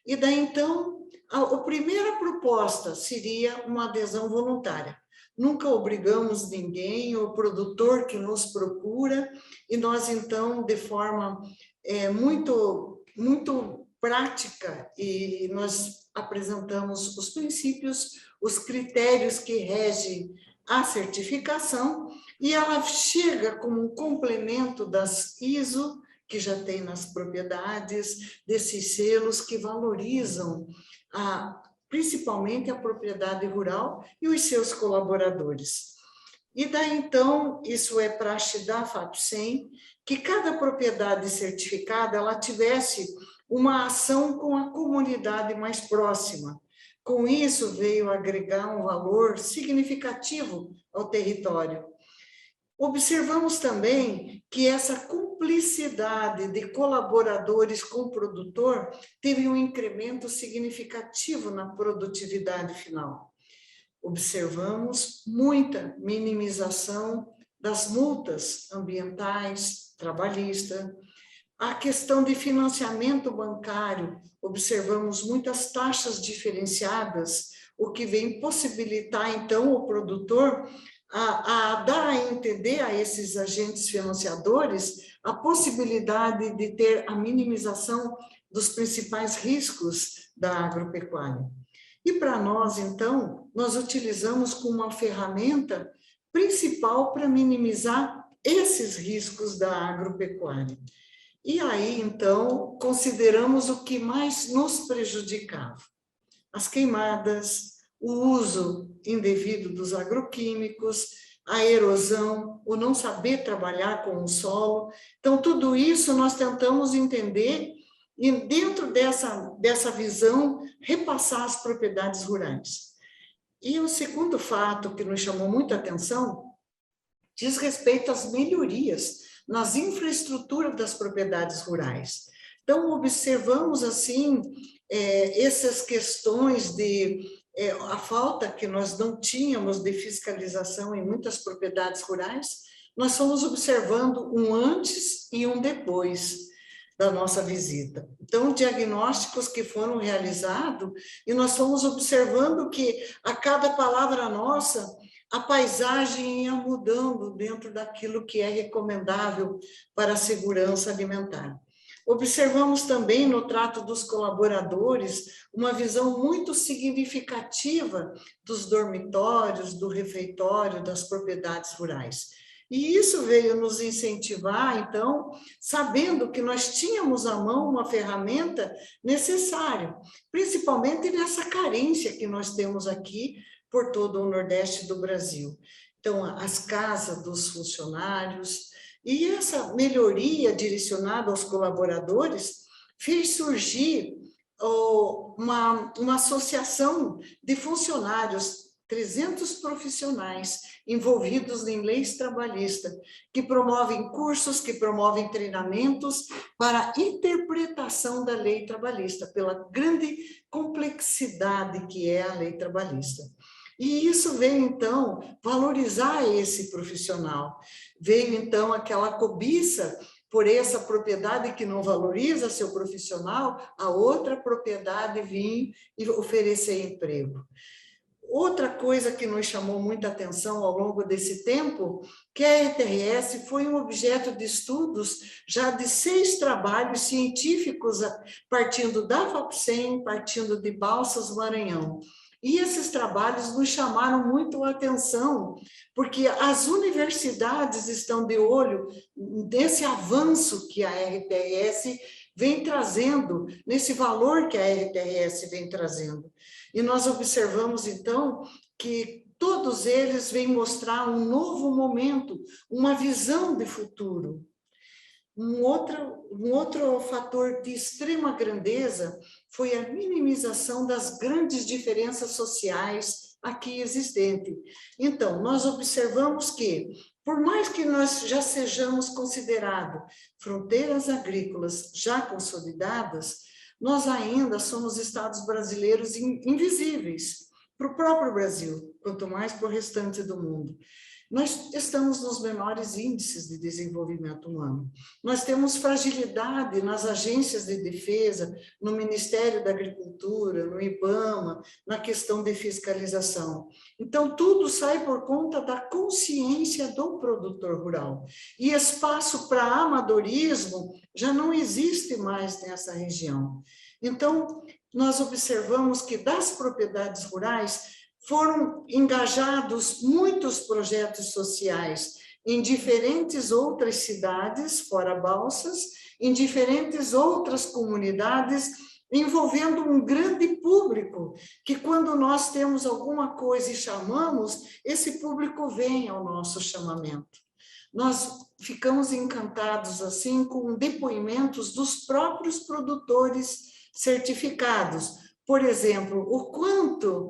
E daí, então, a primeira proposta seria uma adesão voluntária. Nunca obrigamos ninguém, o produtor que nos procura, e nós, então, de forma muito prática, e nós apresentamos os princípios, os critérios que regem a certificação, e ela chega como um complemento das ISO, que já tem nas propriedades, desses selos que valorizam principalmente a propriedade rural e os seus colaboradores. E daí, então, isso é praxe da FAPSEM, que cada propriedade certificada ela tivesse uma ação com a comunidade mais próxima. Com isso, veio agregar um valor significativo ao território. Observamos também que essa cumplicidade de colaboradores com o produtor teve um incremento significativo na produtividade final. Observamos muita minimização das multas ambientais, trabalhistas, a questão de financiamento bancário, observamos muitas taxas diferenciadas, o que vem possibilitar, então, o produtor a dar a entender a esses agentes financiadores a possibilidade de ter a minimização dos principais riscos da agropecuária. E para nós, então, nós utilizamos como uma ferramenta principal para minimizar esses riscos da agropecuária. E aí, então, consideramos o que mais nos prejudicava. As queimadas, o uso indevido dos agroquímicos, a erosão, o não saber trabalhar com o solo. Então, tudo isso nós tentamos entender e, dentro dessa visão, repassar as propriedades rurais. E o segundo fato que nos chamou muita atenção diz respeito às melhorias nas infraestruturas das propriedades rurais. Então, observamos, assim, essas questões de a falta que nós não tínhamos de fiscalização em muitas propriedades rurais, nós fomos observando um antes e um depois da nossa visita. Então, diagnósticos que foram realizados, e nós fomos observando que a cada palavra nossa, a paisagem ia mudando dentro daquilo que é recomendável para a segurança alimentar. Observamos também no trato dos colaboradores uma visão muito significativa dos dormitórios, do refeitório, das propriedades rurais. E isso veio nos incentivar, então, sabendo que nós tínhamos à mão uma ferramenta necessária, principalmente nessa carência que nós temos aqui por todo o Nordeste do Brasil. Então, as casas dos funcionários. E essa melhoria direcionada aos colaboradores fez surgir uma associação de funcionários, 300 profissionais envolvidos em leis trabalhistas, que promovem cursos, que promovem treinamentos para a interpretação da lei trabalhista, pela grande complexidade que é a lei trabalhista. E isso veio, então, valorizar esse profissional. Veio, então, aquela cobiça por essa propriedade que não valoriza seu profissional, a outra propriedade vir e oferecer emprego. Outra coisa que nos chamou muita atenção ao longo desse tempo, que a RTRS foi um objeto de estudos já de 6 trabalhos científicos, partindo da FAPSEM, partindo de Balsas, Maranhão. E esses trabalhos nos chamaram muito a atenção, porque as universidades estão de olho nesse avanço que a RTRS vem trazendo, nesse valor que a RTRS vem trazendo. E nós observamos, então, que todos eles vêm mostrar um novo momento, uma visão de futuro. Um outro fator de extrema grandeza foi a minimização das grandes diferenças sociais aqui existentes. Então, nós observamos que, por mais que nós já sejamos considerados fronteiras agrícolas já consolidadas, nós ainda somos estados brasileiros invisíveis para o próprio Brasil, quanto mais para o restante do mundo. Nós estamos nos menores índices de desenvolvimento humano. Nós temos fragilidade nas agências de defesa, no Ministério da Agricultura, no IBAMA, na questão de fiscalização. Então, tudo sai por conta da consciência do produtor rural. E espaço para amadorismo já não existe mais nessa região. Então, nós observamos que das propriedades rurais foram engajados muitos projetos sociais em diferentes outras cidades, fora Balsas, em diferentes outras comunidades, envolvendo um grande público, que quando nós temos alguma coisa e chamamos, esse público vem ao nosso chamamento. Nós ficamos encantados, assim, com depoimentos dos próprios produtores certificados. Por exemplo, o quanto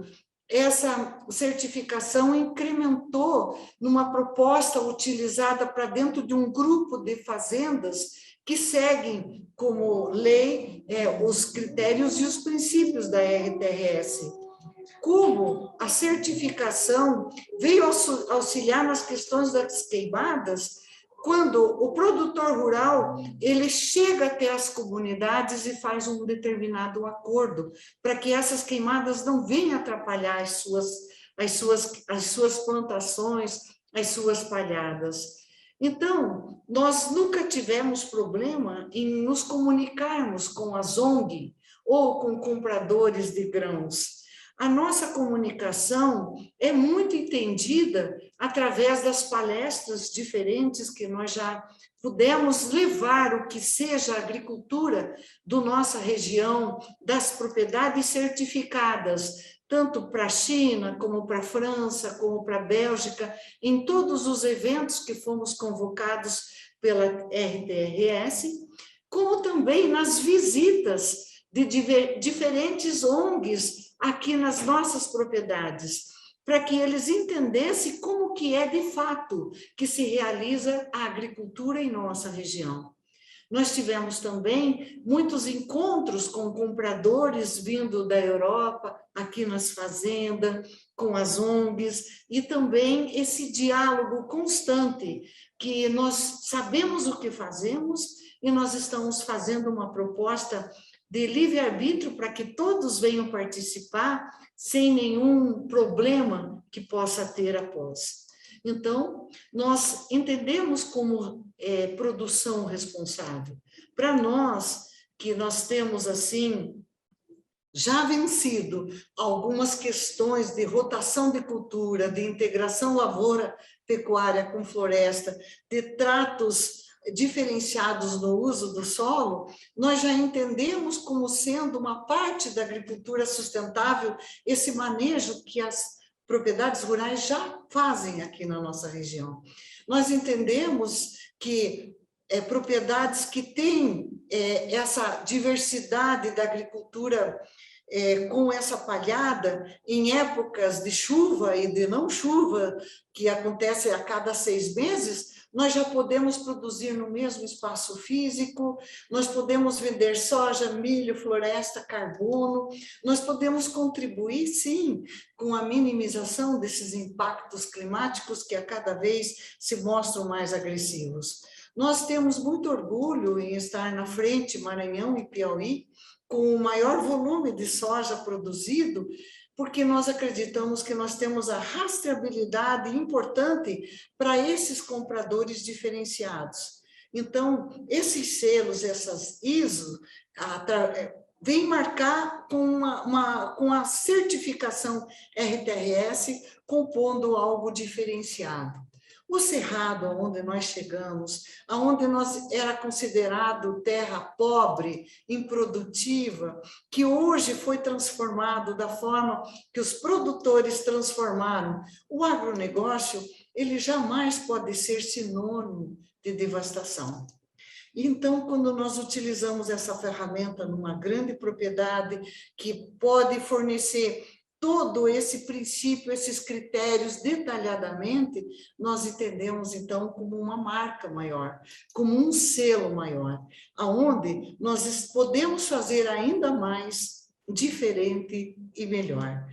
essa certificação incrementou numa proposta utilizada para dentro de um grupo de fazendas que seguem como lei os critérios e os princípios da RTRS. Como a certificação veio auxiliar nas questões das queimadas, quando o produtor rural ele chega até as comunidades e faz um determinado acordo para que essas queimadas não venham atrapalhar as suas plantações, as suas palhadas. Então, nós nunca tivemos problema em nos comunicarmos com as ONG ou com compradores de grãos. A nossa comunicação é muito entendida através das palestras diferentes que nós já pudemos levar o que seja a agricultura da nossa região, das propriedades certificadas, tanto para a China, como para a França, como para a Bélgica, em todos os eventos que fomos convocados pela RTRS, como também nas visitas de diferentes ONGs aqui nas nossas propriedades, para que eles entendessem como que é de fato que se realiza a agricultura em nossa região. Nós tivemos também muitos encontros com compradores vindo da Europa, aqui nas fazendas, com as ONGs, e também esse diálogo constante, que nós sabemos o que fazemos e nós estamos fazendo uma proposta de livre-arbítrio para que todos venham participar sem nenhum problema que possa ter após. Então, nós entendemos como produção responsável. Para nós, que nós temos, assim, já vencido algumas questões de rotação de cultura, de integração lavoura-pecuária com floresta, de tratos diferenciados no uso do solo, nós já entendemos como sendo uma parte da agricultura sustentável esse manejo que as propriedades rurais já fazem aqui na nossa região. Nós entendemos que propriedades que têm essa diversidade da agricultura com essa palhada em épocas de chuva e de não chuva, que acontece a cada 6 meses, nós já podemos produzir no mesmo espaço físico, nós podemos vender soja, milho, floresta, carbono, nós podemos contribuir, sim, com a minimização desses impactos climáticos que a cada vez se mostram mais agressivos. Nós temos muito orgulho em estar na frente, Maranhão e Piauí, com o maior volume de soja produzido, porque nós acreditamos que nós temos a rastreabilidade importante para esses compradores diferenciados. Então, esses selos, essas ISO, vêm marcar com a certificação RTRS, compondo algo diferenciado. O Cerrado, onde nós chegamos, aonde nós era considerado terra pobre, improdutiva, que hoje foi transformado da forma que os produtores transformaram. O agronegócio, ele jamais pode ser sinônimo de devastação. Então, quando nós utilizamos essa ferramenta numa grande propriedade que pode fornecer todo esse princípio, esses critérios detalhadamente, nós entendemos, então, como uma marca maior, como um selo maior, aonde nós podemos fazer ainda mais diferente e melhor.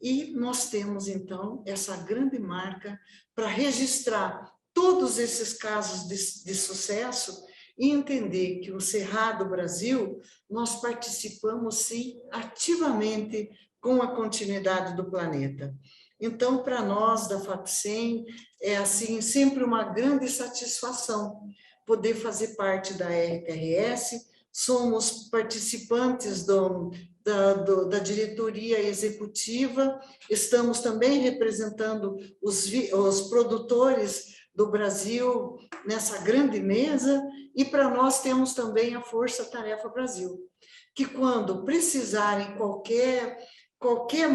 E nós temos, então, essa grande marca para registrar todos esses casos de sucesso e entender que o Cerrado Brasil, nós participamos, sim, ativamente com a continuidade do planeta. Então, para nós, da FAPSEM, é assim, sempre uma grande satisfação poder fazer parte da RTRS, somos participantes da diretoria executiva, estamos também representando os produtores do Brasil nessa grande mesa, e para nós temos também a Força Tarefa Brasil, que quando precisarem qualquer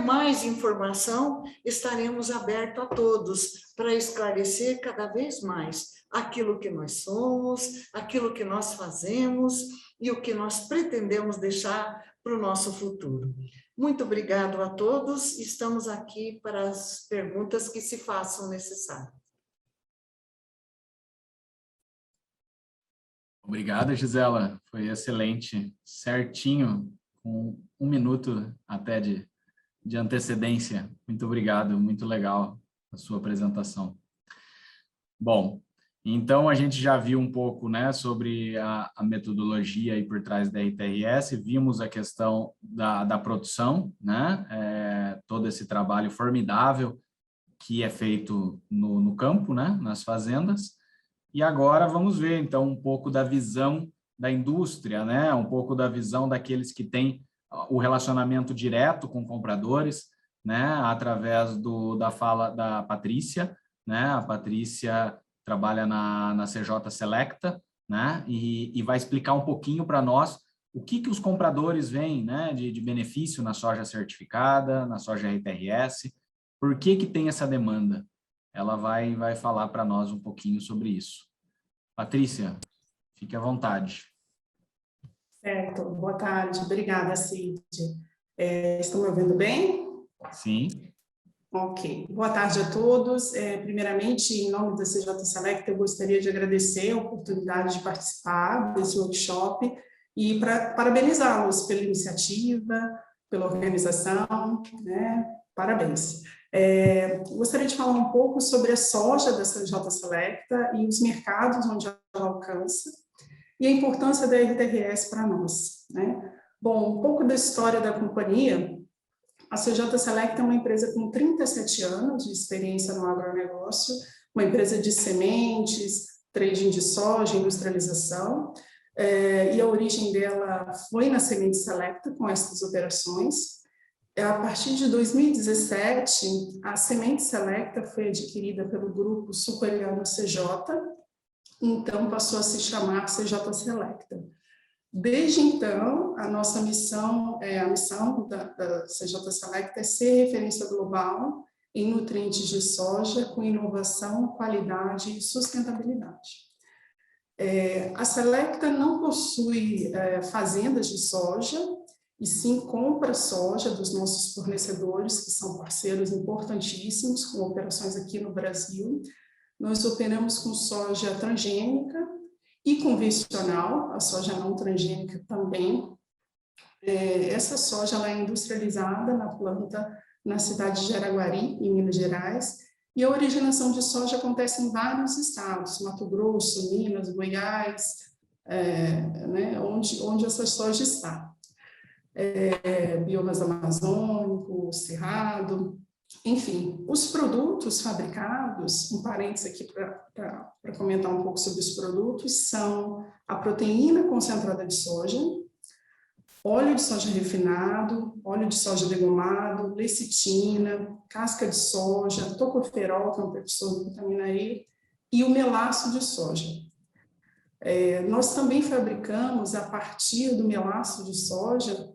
mais informação, estaremos abertos a todos para esclarecer cada vez mais aquilo que nós somos, aquilo que nós fazemos e o que nós pretendemos deixar para o nosso futuro. Muito obrigado a todos, estamos aqui para as perguntas que se façam necessárias. Obrigada, Gisela, foi excelente, certinho, com 1 minuto até de antecedência. Muito obrigado, muito legal a sua apresentação. Bom, então a gente já viu um pouco, né, sobre a metodologia aí por trás da RTRS, vimos a questão da produção, né, todo esse trabalho formidável que é feito no campo, né, nas fazendas, e agora vamos ver, então, um pouco da visão da indústria, né, um pouco da visão daqueles que têm o relacionamento direto com compradores, né, através da fala da Patrícia, né, a Patrícia trabalha na CJ Selecta, né, e vai explicar um pouquinho para nós o que os compradores veem, né, de benefício na soja certificada, na soja RTRS, por que tem essa demanda. Ela vai falar para nós um pouquinho sobre isso. Patrícia, fique à vontade. Certo, boa tarde, obrigada, Cid. Estão me ouvindo bem? Sim. Ok, boa tarde a todos. Primeiramente, em nome da CJ Select, eu gostaria de agradecer a oportunidade de participar desse workshop e parabenizá-los pela iniciativa, pela organização, né? Parabéns. Gostaria de falar um pouco sobre a soja da CJ Selecta e os mercados onde ela alcança e a importância da RTRS para nós, né? Bom, um pouco da história da companhia. A CJ Selecta é uma empresa com 37 anos de experiência no agronegócio, uma empresa de sementes, trading de soja, industrialização, e a origem dela foi na Semente Selecta, com essas operações. A partir de 2017, a Semente Selecta foi adquirida pelo grupo sul-coreano CJ, então passou a se chamar CJ Selecta. Desde então, a nossa missão, a missão da CJ Selecta é ser referência global em nutrientes de soja com inovação, qualidade e sustentabilidade. A Selecta não possui fazendas de soja, e sim compra soja dos nossos fornecedores, que são parceiros importantíssimos, com operações aqui no Brasil. Nós operamos com soja transgênica e convencional, a soja não transgênica também. Essa soja ela é industrializada na planta na cidade de Araguari, em Minas Gerais, e a originação de soja acontece em vários estados, Mato Grosso, Minas, Goiás, né, onde essa soja está. Biomas amazônico, cerrado, enfim, os produtos fabricados, um parênteses aqui para comentar um pouco sobre os produtos, são a proteína concentrada de soja, óleo de soja refinado, óleo de soja degumado, lecitina, casca de soja, tocoferol, que é um precursor da vitamina E, e o melaço de soja. Nós também fabricamos, a partir do melaço de soja,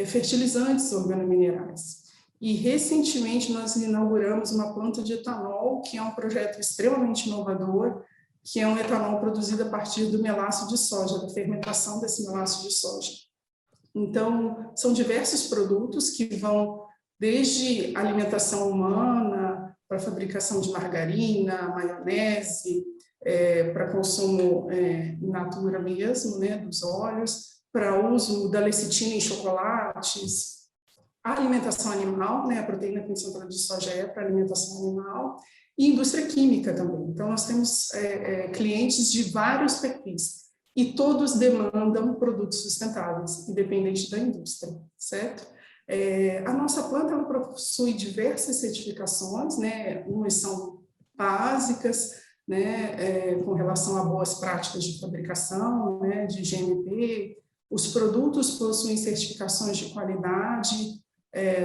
fertilizantes organominerais. E, recentemente, nós inauguramos uma planta de etanol, que é um projeto extremamente inovador, que é um etanol produzido a partir do melaço de soja, da fermentação desse melaço de soja. Então, são diversos produtos que vão desde alimentação humana, para fabricação de margarina, maionese, para consumo in natura mesmo, né, dos óleos, para uso da lecitina em chocolates, a alimentação animal, né, a proteína concentrada de soja é para alimentação animal, e indústria química também. Então, nós temos clientes de vários perfis, e todos demandam produtos sustentáveis, independente da indústria, certo? A nossa planta ela possui diversas certificações, né? Umas são básicas, né? Com relação a boas práticas de fabricação, né? De GMP. Os produtos possuem certificações de qualidade,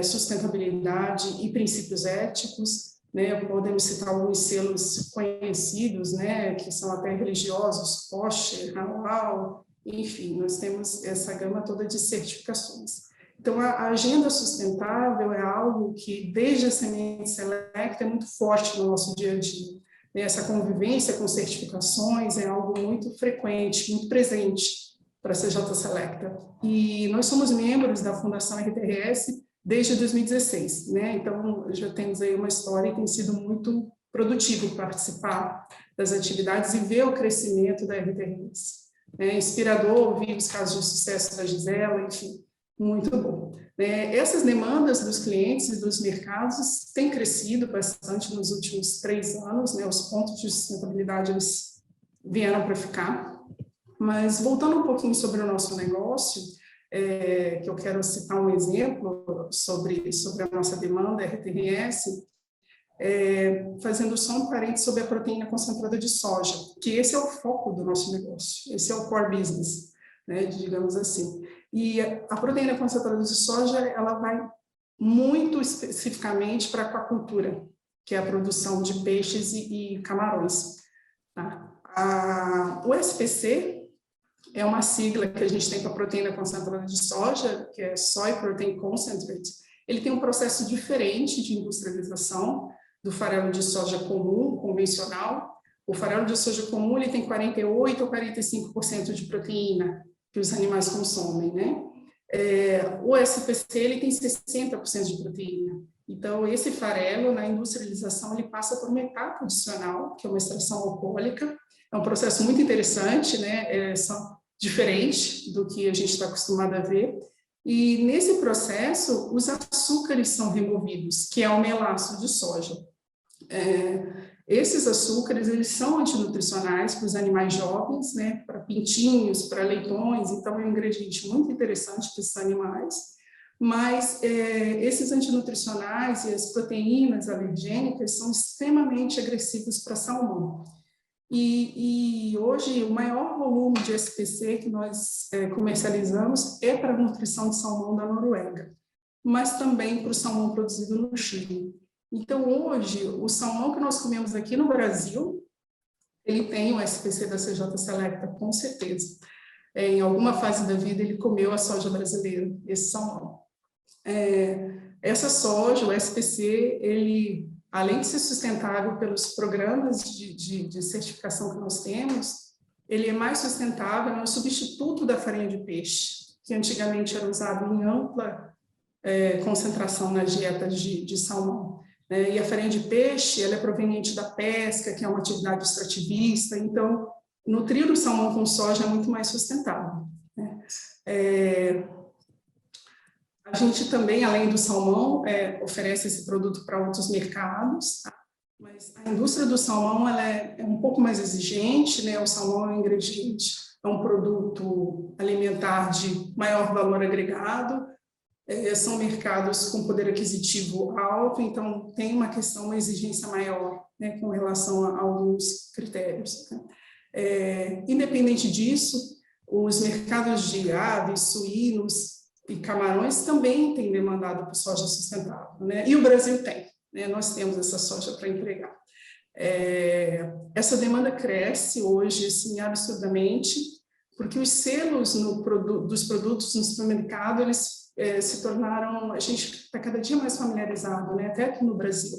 sustentabilidade e princípios éticos, né? Podemos citar alguns selos conhecidos, né? Que são até religiosos, kosher, halal, enfim, nós temos essa gama toda de certificações. Então, a agenda sustentável é algo que, desde a Semente Select, é muito forte no nosso dia a dia. Essa convivência com certificações é algo muito frequente, muito presente para a CJ Selecta. E nós somos membros da Fundação RTRS desde 2016, né? Então, já temos aí uma história e tem sido muito produtivo participar das atividades e ver o crescimento da RTRS. É inspirador ouvir os casos de sucesso da Gisela, enfim. Muito bom. Essas demandas dos clientes e dos mercados têm crescido bastante nos últimos 3 anos, né? Os pontos de sustentabilidade eles vieram para ficar. Mas, voltando um pouquinho sobre o nosso negócio, que eu quero citar um exemplo sobre a nossa demanda RTRS, fazendo só um parênteses sobre a proteína concentrada de soja, que esse é o foco do nosso negócio, esse é o core business, né? Digamos assim. E a proteína concentrada de soja, ela vai muito especificamente para a aquacultura, que é a produção de peixes e camarões. Tá? O SPC é uma sigla que a gente tem para a proteína concentrada de soja, que é Soy Protein Concentrate. Ele tem um processo diferente de industrialização do farelo de soja comum, convencional. O farelo de soja comum ele tem 48% ou 45% de proteína, que os animais consomem, né? O SPC ele tem 60% de proteína. Então, esse farelo, na industrialização, ele passa por uma etapa adicional, que é uma extração alcoólica. É um processo muito interessante, né? Diferente do que a gente está acostumado a ver. E, nesse processo, os açúcares são removidos, que é o melaço de soja. Esses açúcares, eles são antinutricionais para os animais jovens, né, para pintinhos, para leitões, então é um ingrediente muito interessante para esses animais, mas esses antinutricionais e as proteínas alergênicas são extremamente agressivos para salmão. E hoje o maior volume de SPC que nós comercializamos é para a nutrição de salmão da Noruega, mas também para o salmão produzido no Chile. Então, hoje, o salmão que nós comemos aqui no Brasil, ele tem o SPC da CJ Selecta, com certeza. Em alguma fase da vida, ele comeu a soja brasileira, esse salmão. Essa soja, o SPC, ele, além de ser sustentável pelos programas de certificação que nós temos, ele é mais sustentável, é um substituto da farinha de peixe, que antigamente era usado em ampla concentração nas dietas de salmão. E a farinha de peixe, ela é proveniente da pesca, que é uma atividade extrativista, então, nutrir o salmão com soja é muito mais sustentável. A gente também, além do salmão, oferece esse produto para outros mercados, tá? Mas a indústria do salmão ela é um pouco mais exigente, né? O salmão é um ingrediente, é um produto alimentar de maior valor agregado, são mercados com poder aquisitivo alto, então tem uma questão, uma exigência maior, né, com relação a alguns critérios. Né? Independente disso, os mercados de aves, suínos e camarões também têm demandado por soja sustentável, né? E o Brasil tem, né? Nós temos essa soja para entregar. Essa demanda cresce hoje, assim, absurdamente, porque os selos dos produtos no supermercado, eles se tornaram, a gente está cada dia mais familiarizado, né? Até aqui no Brasil.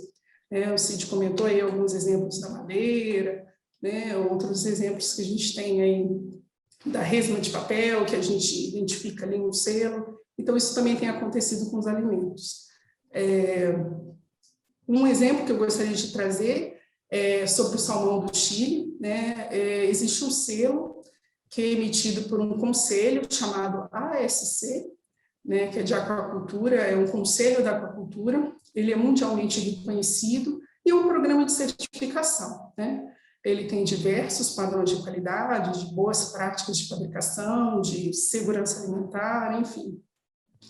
O Cid comentou aí alguns exemplos da madeira, né? Outros exemplos que a gente tem aí da resma de papel, que a gente identifica ali no selo. Então, isso também tem acontecido com os alimentos. Um exemplo que eu gostaria de trazer é sobre o salmão do Chile, né? Existe um selo que é emitido por um conselho chamado ASC, né, que é de aquacultura, é um conselho da aquacultura, ele é mundialmente reconhecido e é um programa de certificação, né? Ele tem diversos padrões de qualidade, de boas práticas de fabricação, de segurança alimentar, enfim.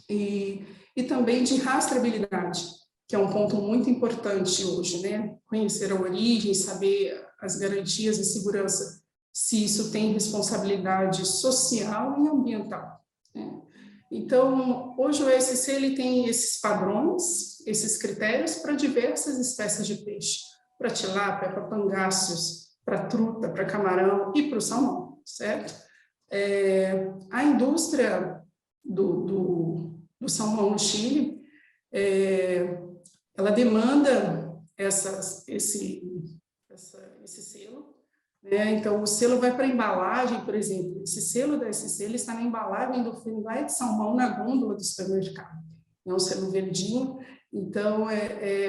E também de rastreabilidade, que é um ponto muito importante hoje, né? Conhecer a origem, saber as garantias de segurança, se isso tem responsabilidade social e ambiental, né? Então, hoje o ESC ele tem esses padrões, esses critérios para diversas espécies de peixe, para tilápia, para pangáceos, para truta, para camarão e para o salmão, certo? A indústria do salmão no Chile, ela demanda esse selo, né? Então, o selo vai para a embalagem, por exemplo, esse selo da SC, ele está na embalagem do filé de salmão na gôndola do supermercado. É um selo verdinho. Então,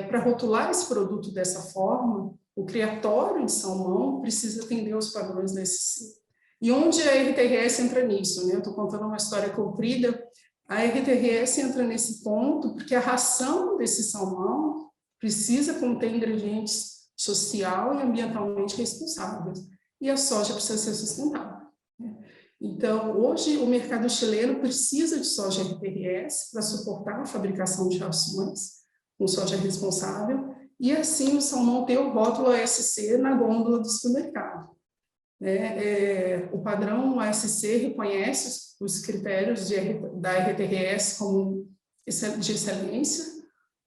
para rotular esse produto dessa forma, o criatório de salmão precisa atender aos padrões da SC. E onde a RTRS entra nisso, né? Eu estou contando uma história comprida. A RTRS entra nesse ponto porque a ração desse salmão precisa conter ingredientes social e ambientalmente responsáveis. E a soja precisa ser sustentável, né? Então, hoje, o mercado chileno precisa de soja RTRS para suportar a fabricação de rações com soja responsável e, assim, o salmão ter o rótulo ASC na gôndola do supermercado, né? O padrão ASC reconhece os critérios da RTRS como de excelência,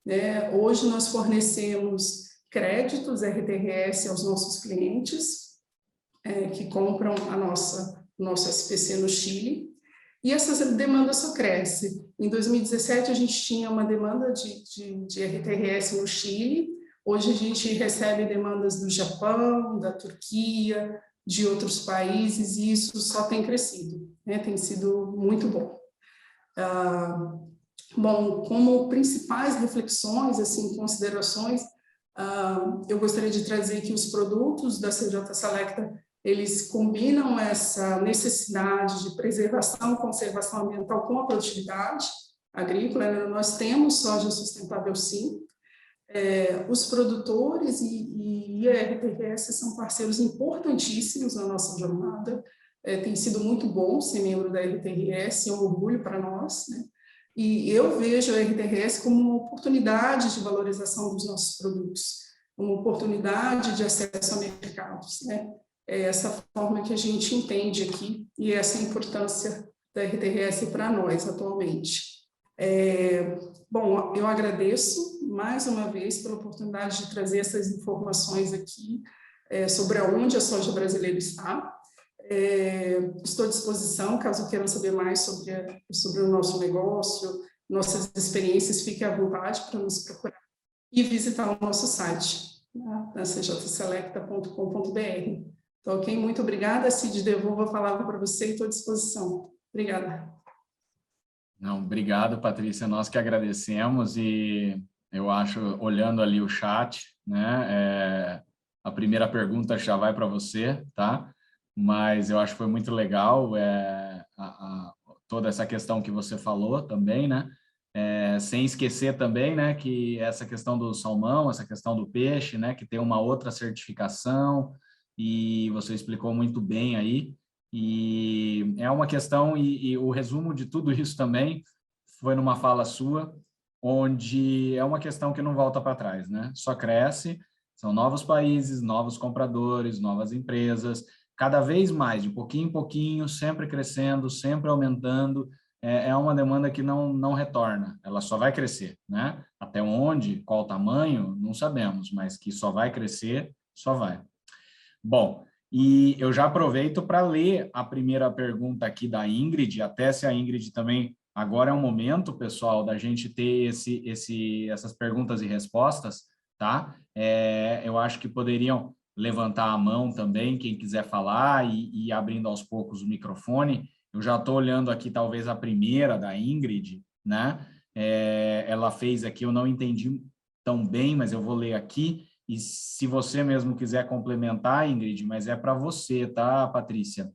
né? Hoje, nós fornecemos créditos RTRS aos nossos clientes que compram nosso SPC no Chile, e essa demanda só cresce. Em 2017, a gente tinha uma demanda de RTRS no Chile, hoje a gente recebe demandas do Japão, da Turquia, de outros países, e isso só tem crescido, né? Tem sido muito bom. Bom, como principais reflexões, assim, considerações, eu gostaria de trazer que os produtos da CJ Selecta, eles combinam essa necessidade de preservação e conservação ambiental com a produtividade agrícola, né? Nós temos soja sustentável, sim. Os produtores e a RTRS são parceiros importantíssimos na nossa jornada. Tem sido muito bom ser membro da RTRS, é um orgulho para nós, né? E eu vejo a RTRS como uma oportunidade de valorização dos nossos produtos, uma oportunidade de acesso a mercados, né? É essa forma que a gente entende aqui e essa importância da RTRS para nós atualmente. Bom, eu agradeço mais uma vez pela oportunidade de trazer essas informações aqui sobre aonde a soja brasileira está. Estou à disposição, caso queiram saber mais sobre o nosso negócio, nossas experiências, fiquem à vontade para nos procurar e visitar o nosso site, na cjselecta.com.br. Então, ok? Muito obrigada, Cid, devolvo a palavra para você e estou à disposição. Obrigada. Não, obrigado, Patrícia, nós que agradecemos, e eu acho, olhando ali o chat, né, a primeira pergunta já vai para você, tá? Mas eu acho que foi muito legal toda essa questão que você falou também, né? Sem esquecer também, né, que essa questão do salmão, essa questão do peixe, né, que tem uma outra certificação, e você explicou muito bem aí, e é uma questão, e o resumo de tudo isso também foi numa fala sua, onde é uma questão que não volta para trás, né? Só cresce, são novos países, novos compradores, novas empresas, cada vez mais, de pouquinho em pouquinho, sempre crescendo, sempre aumentando. É uma demanda que não retorna, ela só vai crescer, né? Até onde, qual tamanho, não sabemos, mas que só vai crescer só vai. Bom, e eu já aproveito para ler a primeira pergunta aqui da Ingrid, até se a Ingrid também... Agora é o momento, pessoal, da gente ter essas perguntas e respostas, tá? Eu acho que poderiam levantar a mão também, quem quiser falar, e abrindo aos poucos o microfone. Eu já estou olhando aqui, talvez, a primeira da Ingrid, né? Ela fez aqui, eu não entendi tão bem, mas eu vou ler aqui. E se você mesmo quiser complementar, Ingrid, mas é para você, tá, Patrícia?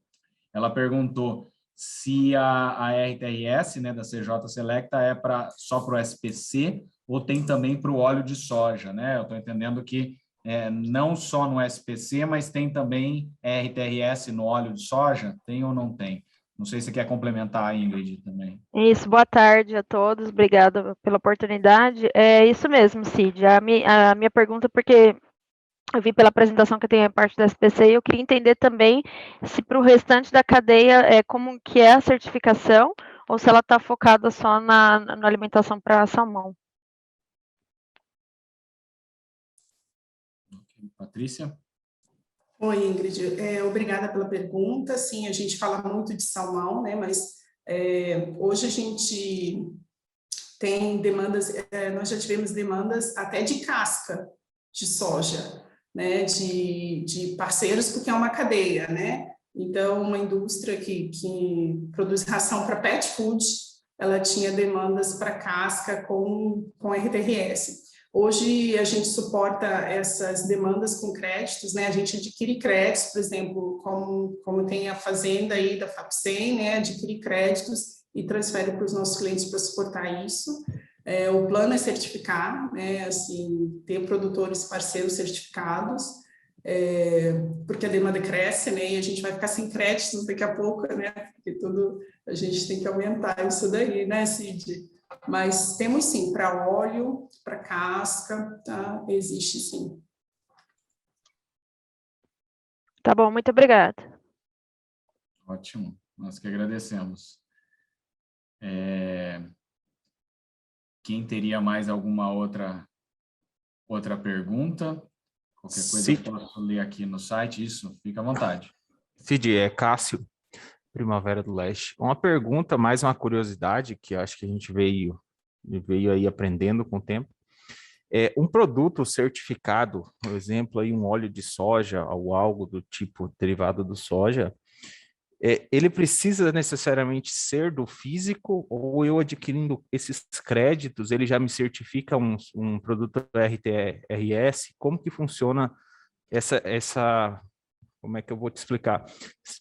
Ela perguntou se a RTRS, né, da CJ Selecta é só para o SPC ou tem também para o óleo de soja, né? Eu estou entendendo que não só no SPC, mas tem também RTRS no óleo de soja? Tem ou não tem? Não sei se você quer complementar, Ingrid, também. Isso, boa tarde a todos, obrigada pela oportunidade. É isso mesmo, Cid. A minha pergunta, porque eu vi pela apresentação que tem a parte da SPC, e eu queria entender também se para o restante da cadeia, como que é a certificação, ou se ela está focada só na alimentação para salmão. Patrícia? Oi, Ingrid. Obrigada pela pergunta. Sim, a gente fala muito de salmão, né? Mas hoje a gente tem demandas, nós já tivemos demandas até de casca de soja, né? De parceiros, porque é uma cadeia, né? Então, uma indústria que produz ração para pet food, ela tinha demandas para casca com RTRS. Hoje, a gente suporta essas demandas com créditos, né? A gente adquire créditos, por exemplo, como tem a fazenda aí da FAPSEM, né? Adquire créditos e transfere para os nossos clientes para suportar isso. O plano é certificar, né? Assim, ter produtores parceiros certificados, porque a demanda cresce, né? E a gente vai ficar sem créditos daqui a pouco, né? Porque a gente tem que aumentar isso daí, né, Cid? Mas temos sim, para óleo, para casca, tá? Existe sim. Tá bom, muito obrigada. Ótimo, nós que agradecemos. Quem teria mais alguma outra pergunta? Qualquer coisa eu posso ler aqui no site, isso, fica à vontade. Cid, é Cássio, Primavera do Leste. Uma pergunta, mais uma curiosidade, que eu acho que a gente veio aí aprendendo com o tempo. Um produto certificado, por exemplo, aí um óleo de soja ou algo do tipo derivado do soja, ele precisa necessariamente ser do físico, ou eu adquirindo esses créditos, ele já me certifica um produto RTRS? Como que funciona essa como é que eu vou te explicar?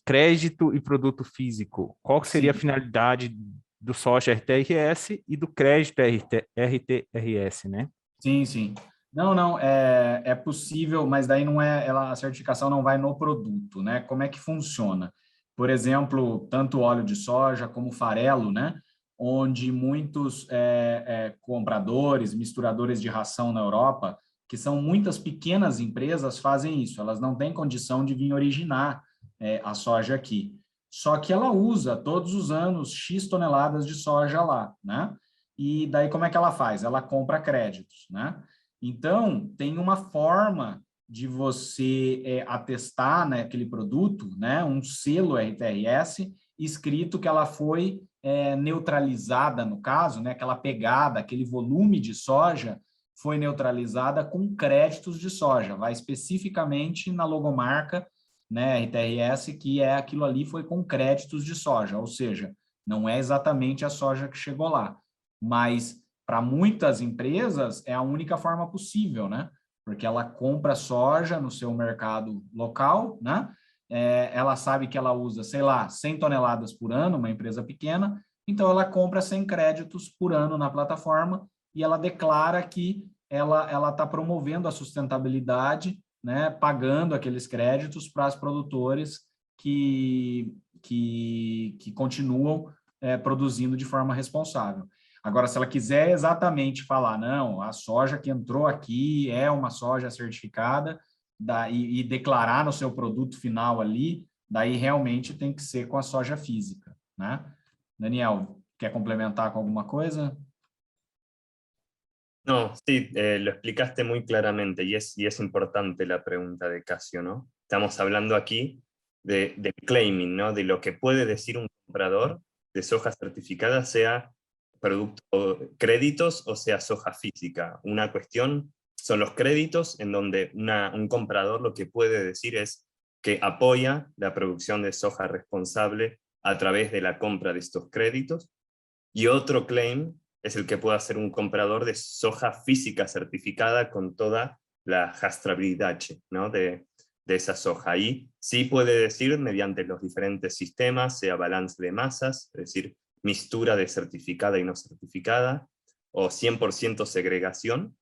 Crédito e produto físico. Qual seria a finalidade do soja RTRS e do crédito RTRS, né? Sim, sim. Não, é possível, mas daí não a certificação não vai no produto, né? Como é que funciona? Por exemplo, tanto óleo de soja como farelo, né? Onde muitos compradores, misturadores de ração na Europa, que são muitas pequenas empresas, fazem isso. Elas não têm condição de vir originar a soja aqui. Só que ela usa todos os anos X toneladas de soja lá, né? E daí como é que ela faz? Ela compra créditos, né? Então, tem uma forma de você atestar, né, aquele produto, né, um selo RTRS, escrito que ela foi neutralizada, no caso, né, aquela pegada, aquele volume de soja foi neutralizada com créditos de soja, vai especificamente na logomarca, né, RTRS, que aquilo ali foi com créditos de soja, ou seja, não é exatamente a soja que chegou lá, mas para muitas empresas é a única forma possível, né? Porque ela compra soja no seu mercado local, né? Ela sabe que ela usa, sei lá, 100 toneladas por ano, uma empresa pequena, então ela compra 100 créditos por ano na plataforma e ela declara que ela está promovendo a sustentabilidade, né? Pagando aqueles créditos para os produtores que continuam produzindo de forma responsável. Agora, se ela quiser exatamente falar, não, a soja que entrou aqui é uma soja certificada, e declarar no seu produto final ali, daí realmente tem que ser com a soja física, né? Daniel, quer complementar com alguma coisa? No, sí, lo explicaste muy claramente y es importante la pregunta de Casio, ¿no? Estamos hablando aquí del claiming, ¿no? De lo que puede decir un comprador de soja certificada, sea producto, créditos o sea soja física. Una cuestión son los créditos, en donde un comprador lo que puede decir es que apoya la producción de soja responsable a través de la compra de estos créditos, y otro claim es el que puede hacer un comprador de soja física certificada con toda la rastreabilidad, ¿no? de esa soja. Ahí sí puede decir, mediante los diferentes sistemas, sea balance de masas, es decir, mixtura de certificada y no certificada, o 100% segregación,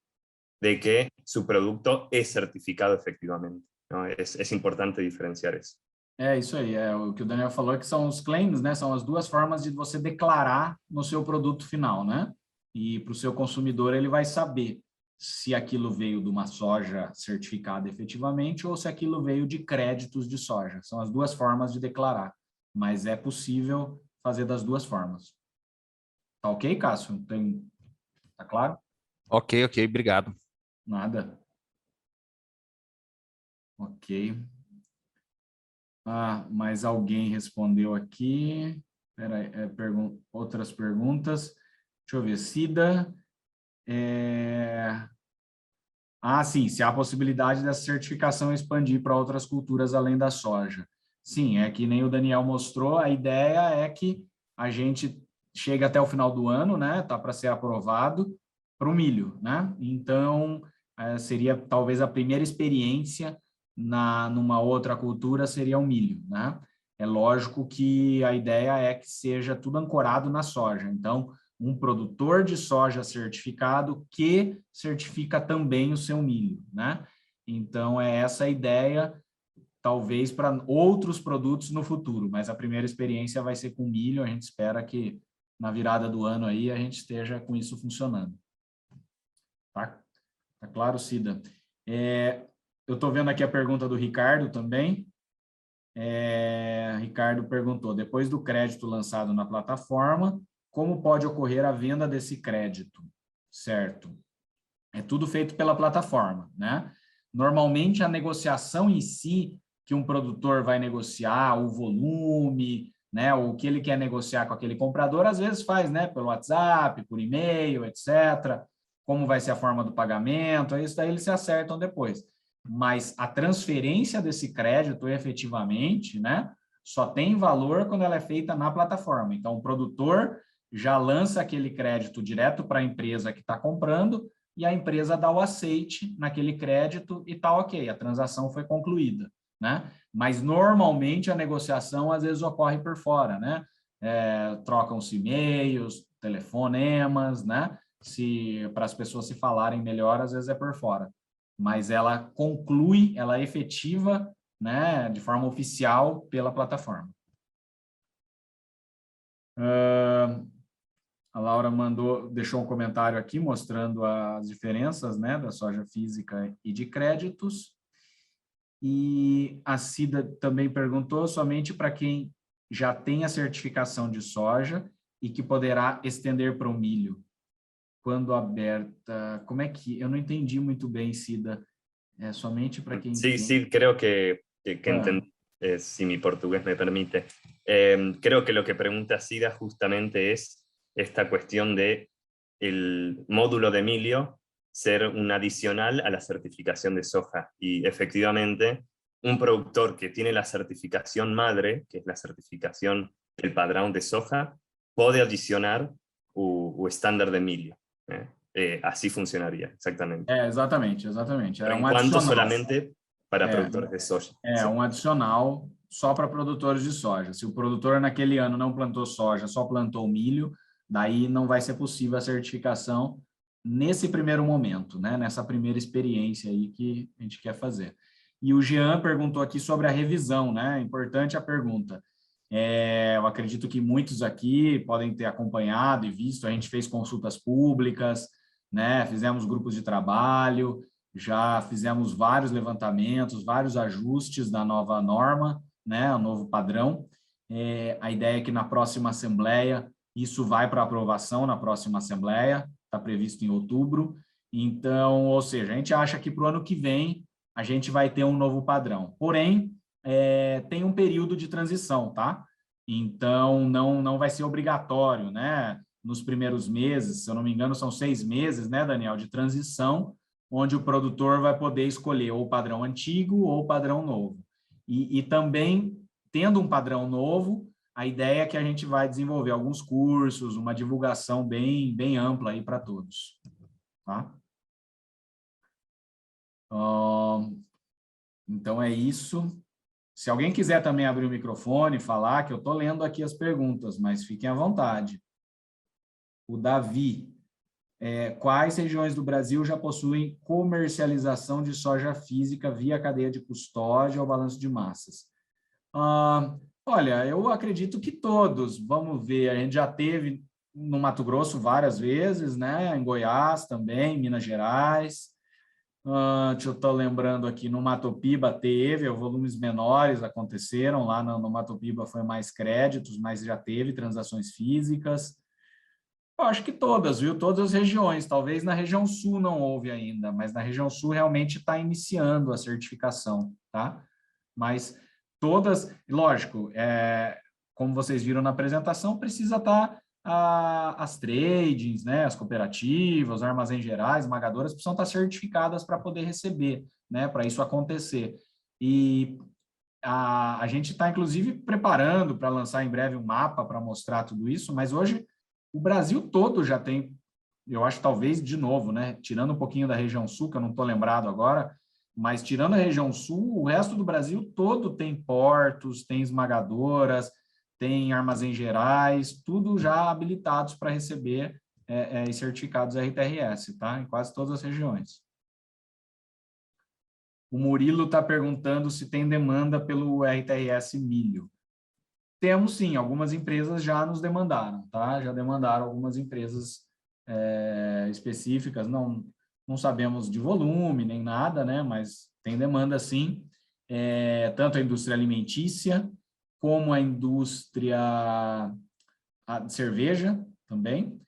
de que su producto es certificado efectivamente, ¿no? Es importante diferenciar eso. É isso aí, o que o Daniel falou é que são os claims, né? São as duas formas de você declarar no seu produto final, né? E para o seu consumidor ele vai saber se aquilo veio de uma soja certificada efetivamente ou se aquilo veio de créditos de soja. São as duas formas de declarar, mas é possível fazer das duas formas. Tá ok, Cássio? Tá claro? Ok, obrigado. Nada. Ok. Ah, mais alguém respondeu aqui. Espera aí, outras perguntas. Deixa eu ver. Cida. Ah, sim, se há a possibilidade dessa certificação expandir para outras culturas além da soja. Sim, é que nem o Daniel mostrou, a ideia é que a gente chega até o final do ano, né? Tá para ser aprovado para o milho, né? Então, seria talvez a primeira experiência numa outra cultura seria o milho, né? É lógico que a ideia é que seja tudo ancorado na soja. Então, um produtor de soja certificado que certifica também o seu milho, né? Então, é essa a ideia, talvez para outros produtos no futuro, mas a primeira experiência vai ser com milho. A gente espera que na virada do ano aí a gente esteja com isso funcionando. Tá claro, Cida? Eu estou vendo aqui a pergunta do Ricardo também. Ricardo perguntou, depois do crédito lançado na plataforma, como pode ocorrer a venda desse crédito? Certo. É tudo feito pela plataforma, né? Normalmente, a negociação em si, que um produtor vai negociar, o volume, né, o que ele quer negociar com aquele comprador, às vezes faz, né, pelo WhatsApp, por e-mail, etc. Como vai ser a forma do pagamento, isso daí eles se acertam depois. Mas a transferência desse crédito, efetivamente, né, só tem valor quando ela é feita na plataforma. Então, o produtor já lança aquele crédito direto para a empresa que está comprando e a empresa dá o aceite naquele crédito e está ok, a transação foi concluída, né? Mas, normalmente, a negociação, às vezes, ocorre por fora, né? Trocam-se e-mails, telefonemas, né? Para as pessoas se falarem melhor, às vezes é por fora. Mas ela conclui, ela é efetiva, né, de forma oficial pela plataforma. A Laura deixou um comentário aqui mostrando as diferenças, né, da soja física e de créditos. E a Cida também perguntou somente para quem já tem a certificação de soja e que poderá estender para o milho. Quando aberta, como é que... Eu não entendi muito bem, Cida. É somente para quem... Sí, creo que entendí, si mi portugués me permite. Creo que lo que pregunta Cida justamente es esta cuestión de el módulo de milio ser un adicional a la certificación de soja. Y efectivamente, un productor que tiene la certificación madre, que es la certificación del padrón de soja, puede adicionar o estándar de milio. Así funcionaria, exatamente. Exatamente. Enquanto solamente para produtores de soja. Um adicional só para produtores de soja. Se o produtor naquele ano não plantou soja, só plantou milho, daí não vai ser possível a certificação nesse primeiro momento, né? Nessa primeira experiência aí que a gente quer fazer. E o Jean perguntou aqui sobre a revisão, né? Importante a pergunta. Eu acredito que muitos aqui podem ter acompanhado e visto, a gente fez consultas públicas, né? Fizemos grupos de trabalho, já fizemos vários levantamentos, vários ajustes da nova norma, né? O novo padrão. A ideia é que na próxima Assembleia, isso vai para aprovação na próxima Assembleia, está previsto em outubro, Então, ou seja, a gente acha que para o ano que vem a gente vai ter um novo padrão. Porém, tem um período de transição, tá? Então, não vai ser obrigatório, né? Nos primeiros meses, se eu não me engano, são 6 meses, né, Daniel, de transição, onde o produtor vai poder escolher ou o padrão antigo ou o padrão novo. E também, tendo um padrão novo, a ideia é que a gente vai desenvolver alguns cursos, uma divulgação bem ampla aí para todos. Tá? Então, é isso. Se alguém quiser também abrir o microfone e falar, que eu estou lendo aqui as perguntas, mas fiquem à vontade. O Davi. Quais regiões do Brasil já possuem comercialização de soja física via cadeia de custódia ou balanço de massas? Olha, eu acredito que todos. Vamos ver, a gente já teve no Mato Grosso várias vezes, né? Em Goiás também, Minas Gerais. Deixa eu estar lembrando aqui, no Mato Piba teve, volumes menores aconteceram, lá no Mato Piba foi mais créditos, mas já teve transações físicas. Eu acho que todas, viu? Todas as regiões. Talvez na região sul não houve ainda, mas na região sul realmente está iniciando a certificação, tá? Mas todas, lógico, como vocês viram na apresentação, precisa estar as tradings, né? As cooperativas, os armazéns gerais, esmagadoras, precisam estar certificadas para poder receber, né? Para isso acontecer. E a gente está, inclusive, preparando para lançar em breve um mapa para mostrar tudo isso, mas hoje o Brasil todo já tem, eu acho, talvez, de novo, né? Tirando um pouquinho da região sul, que eu não estou lembrado agora, mas tirando a região sul, o resto do Brasil todo tem portos, tem esmagadoras, tem armazéns gerais, tudo já habilitados para receber certificados RTRS, tá? Em quase todas as regiões. O Murilo está perguntando se tem demanda pelo RTRS milho. Temos sim, algumas empresas já nos demandaram, tá? Já demandaram algumas empresas específicas, não sabemos de volume nem nada, né? Mas tem demanda sim, tanto a indústria alimentícia, como a indústria de cerveja também,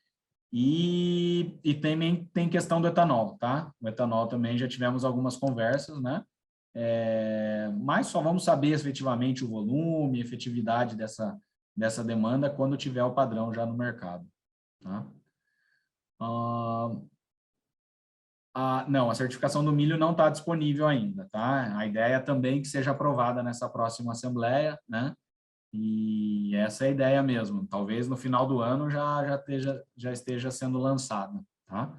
e também tem questão do etanol, tá? O etanol também já tivemos algumas conversas, né? Mas só vamos saber efetivamente o volume, efetividade dessa demanda quando tiver o padrão já no mercado. Tá? Não, a certificação do milho não está disponível ainda. Tá? A ideia é também que seja aprovada nessa próxima assembleia, né? E essa é a ideia mesmo. Talvez no final do ano já esteja sendo lançada. Tá?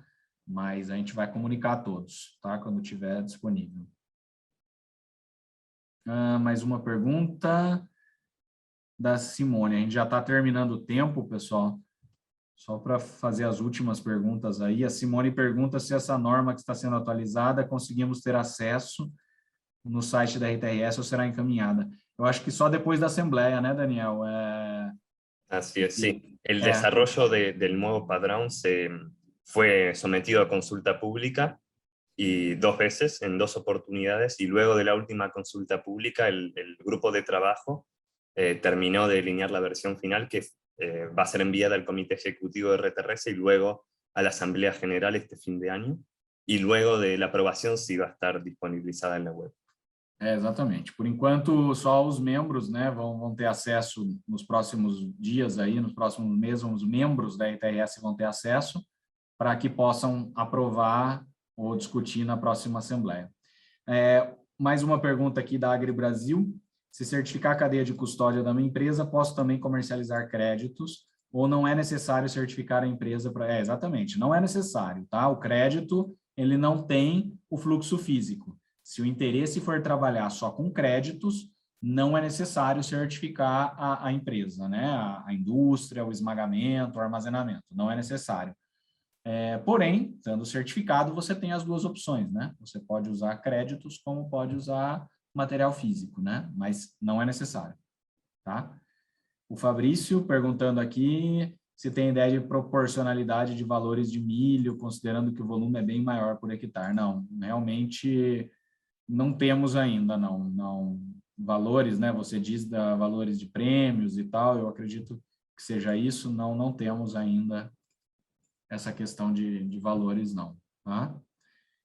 Mas a gente vai comunicar a todos, tá? Quando estiver disponível. Mais uma pergunta da Simone. A gente já está terminando o tempo, pessoal. Só para fazer as últimas perguntas aí. A Simone pergunta se essa norma que está sendo atualizada conseguimos ter acesso no site da RTRS ou será encaminhada. Eu acho que só depois da Assembleia, né, Daniel? Así es, sí. El desarrollo del nuevo padrón fue sometido a consulta pública y 2 veces, en 2 oportunidades, y luego de la última consulta pública, el grupo de trabajo terminó de delinear la versión final que va a ser enviada al Comité Ejecutivo de RTRS y luego a la Asamblea General este fin de año, y luego de la aprobación sí va a estar disponibilizada en la web. Exatamente. Por enquanto, só os membros, né, vão ter acesso nos próximos dias, aí, nos próximos meses, os membros da RTRS vão ter acesso para que possam aprovar ou discutir na próxima Assembleia. Mais uma pergunta aqui da Agri Brasil. Se certificar a cadeia de custódia da minha empresa, posso também comercializar créditos ou não é necessário certificar a empresa para... exatamente, não é necessário, tá? O crédito, ele não tem o fluxo físico. Se o interesse for trabalhar só com créditos, não é necessário certificar a empresa, né? A indústria, o esmagamento, o armazenamento, não é necessário. Porém, estando certificado, você tem as 2 opções, né? Você pode usar créditos como pode usar material físico, né? Mas não é necessário, tá? O Fabrício perguntando aqui se tem ideia de proporcionalidade de valores de milho, considerando que o volume é bem maior por hectare. Não, realmente não temos ainda, não. Valores, né? Você diz valores de prêmios e tal, eu acredito que seja isso, não temos ainda essa questão de valores, não. tá?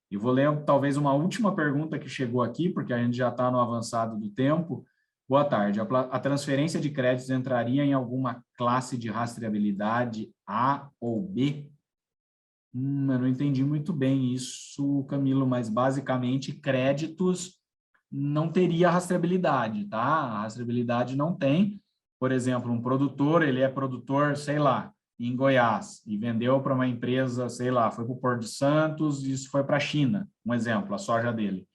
E vou ler talvez uma última pergunta que chegou aqui, porque a gente já está no avançado do tempo. Boa tarde. A transferência de créditos entraria em alguma classe de rastreabilidade A ou B? Eu não entendi muito bem isso, Camilo, mas basicamente créditos não teria rastreabilidade, tá? A rastreabilidade não tem. Por exemplo, um produtor, ele é produtor, sei lá, em Goiás, e vendeu para uma empresa, sei lá, foi para o Porto de Santos, e isso foi para a China, um exemplo, a soja dele.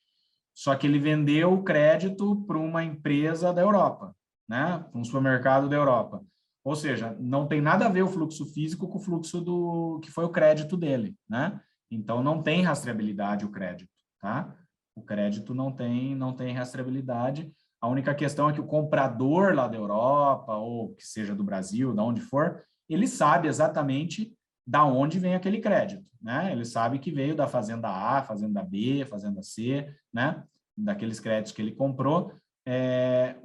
Só que ele vendeu o crédito para uma empresa da Europa, né? Para um supermercado da Europa. Ou seja, não tem nada a ver o fluxo físico com o fluxo que foi o crédito dele, né? Então, não tem rastreabilidade o crédito, tá? O crédito não tem rastreabilidade. A única questão é que o comprador lá da Europa, ou que seja do Brasil, de onde for, ele sabe exatamente da onde vem aquele crédito, né? Ele sabe que veio da fazenda A, fazenda B, fazenda C, né? Daqueles créditos que ele comprou,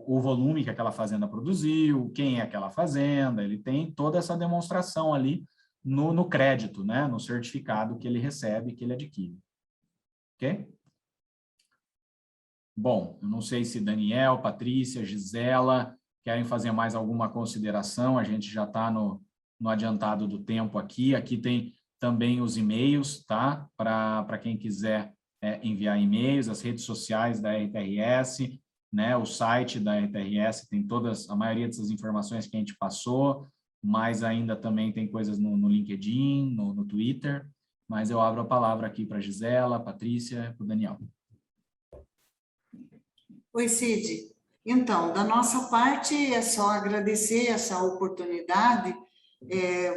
o volume que aquela fazenda produziu, quem é aquela fazenda, ele tem toda essa demonstração ali no crédito, né? No certificado que ele recebe, que ele adquire. Ok? Bom, eu não sei se Daniel, Patrícia, Gisela querem fazer mais alguma consideração, a gente já está no adiantado do tempo aqui. Aqui tem também os e-mails, tá? Para quem quiser enviar e-mails, as redes sociais da RTRS, né? O site da RTRS tem a maioria dessas informações que a gente passou, mas ainda também tem coisas no LinkedIn, no Twitter, mas eu abro a palavra aqui para a Gisela, Patrícia, para o Daniel. Oi, Cid. Então, da nossa parte, é só agradecer essa oportunidade.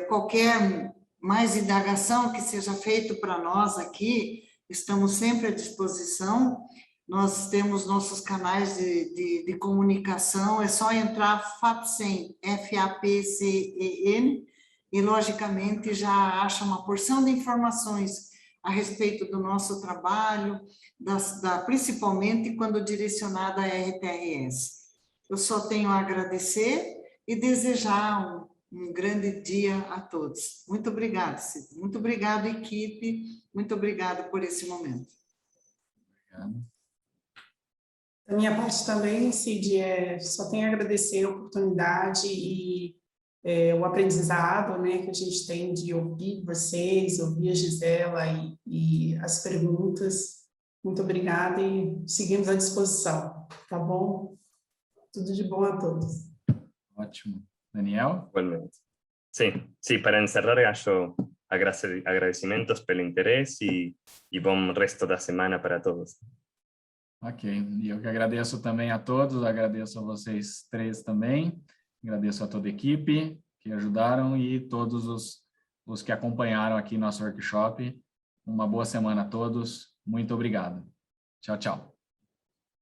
Qualquer mais indagação que seja feito para nós aqui, estamos sempre à disposição. Nós temos nossos canais de comunicação, é só entrar FAPCEN, FAPCEN, e, logicamente, já acha uma porção de informações a respeito do nosso trabalho, principalmente quando direcionada à RTRS. Eu só tenho a agradecer e desejar um grande dia a todos. Muito obrigada, Cid. Muito obrigado, equipe. Muito obrigada por esse momento. Obrigado. Da minha parte também, Cid, só tenho a agradecer a oportunidade e o aprendizado, né, que a gente tem de ouvir vocês, ouvir a Gisela e as perguntas. Muito obrigada e seguimos à disposição, tá bom? Tudo de bom a todos. Ótimo. Daniel? Igualmente. Sí, para encerrar, yo agradecimientos pelo interés y bom resto da semana para todos. Ok, e eu que agradeço também a todos, agradeço a vocês três também, agradeço a toda a equipe que ajudaram e todos os que acompanharam aqui nosso workshop. Uma boa semana a todos, muito obrigado. Tchau, tchau.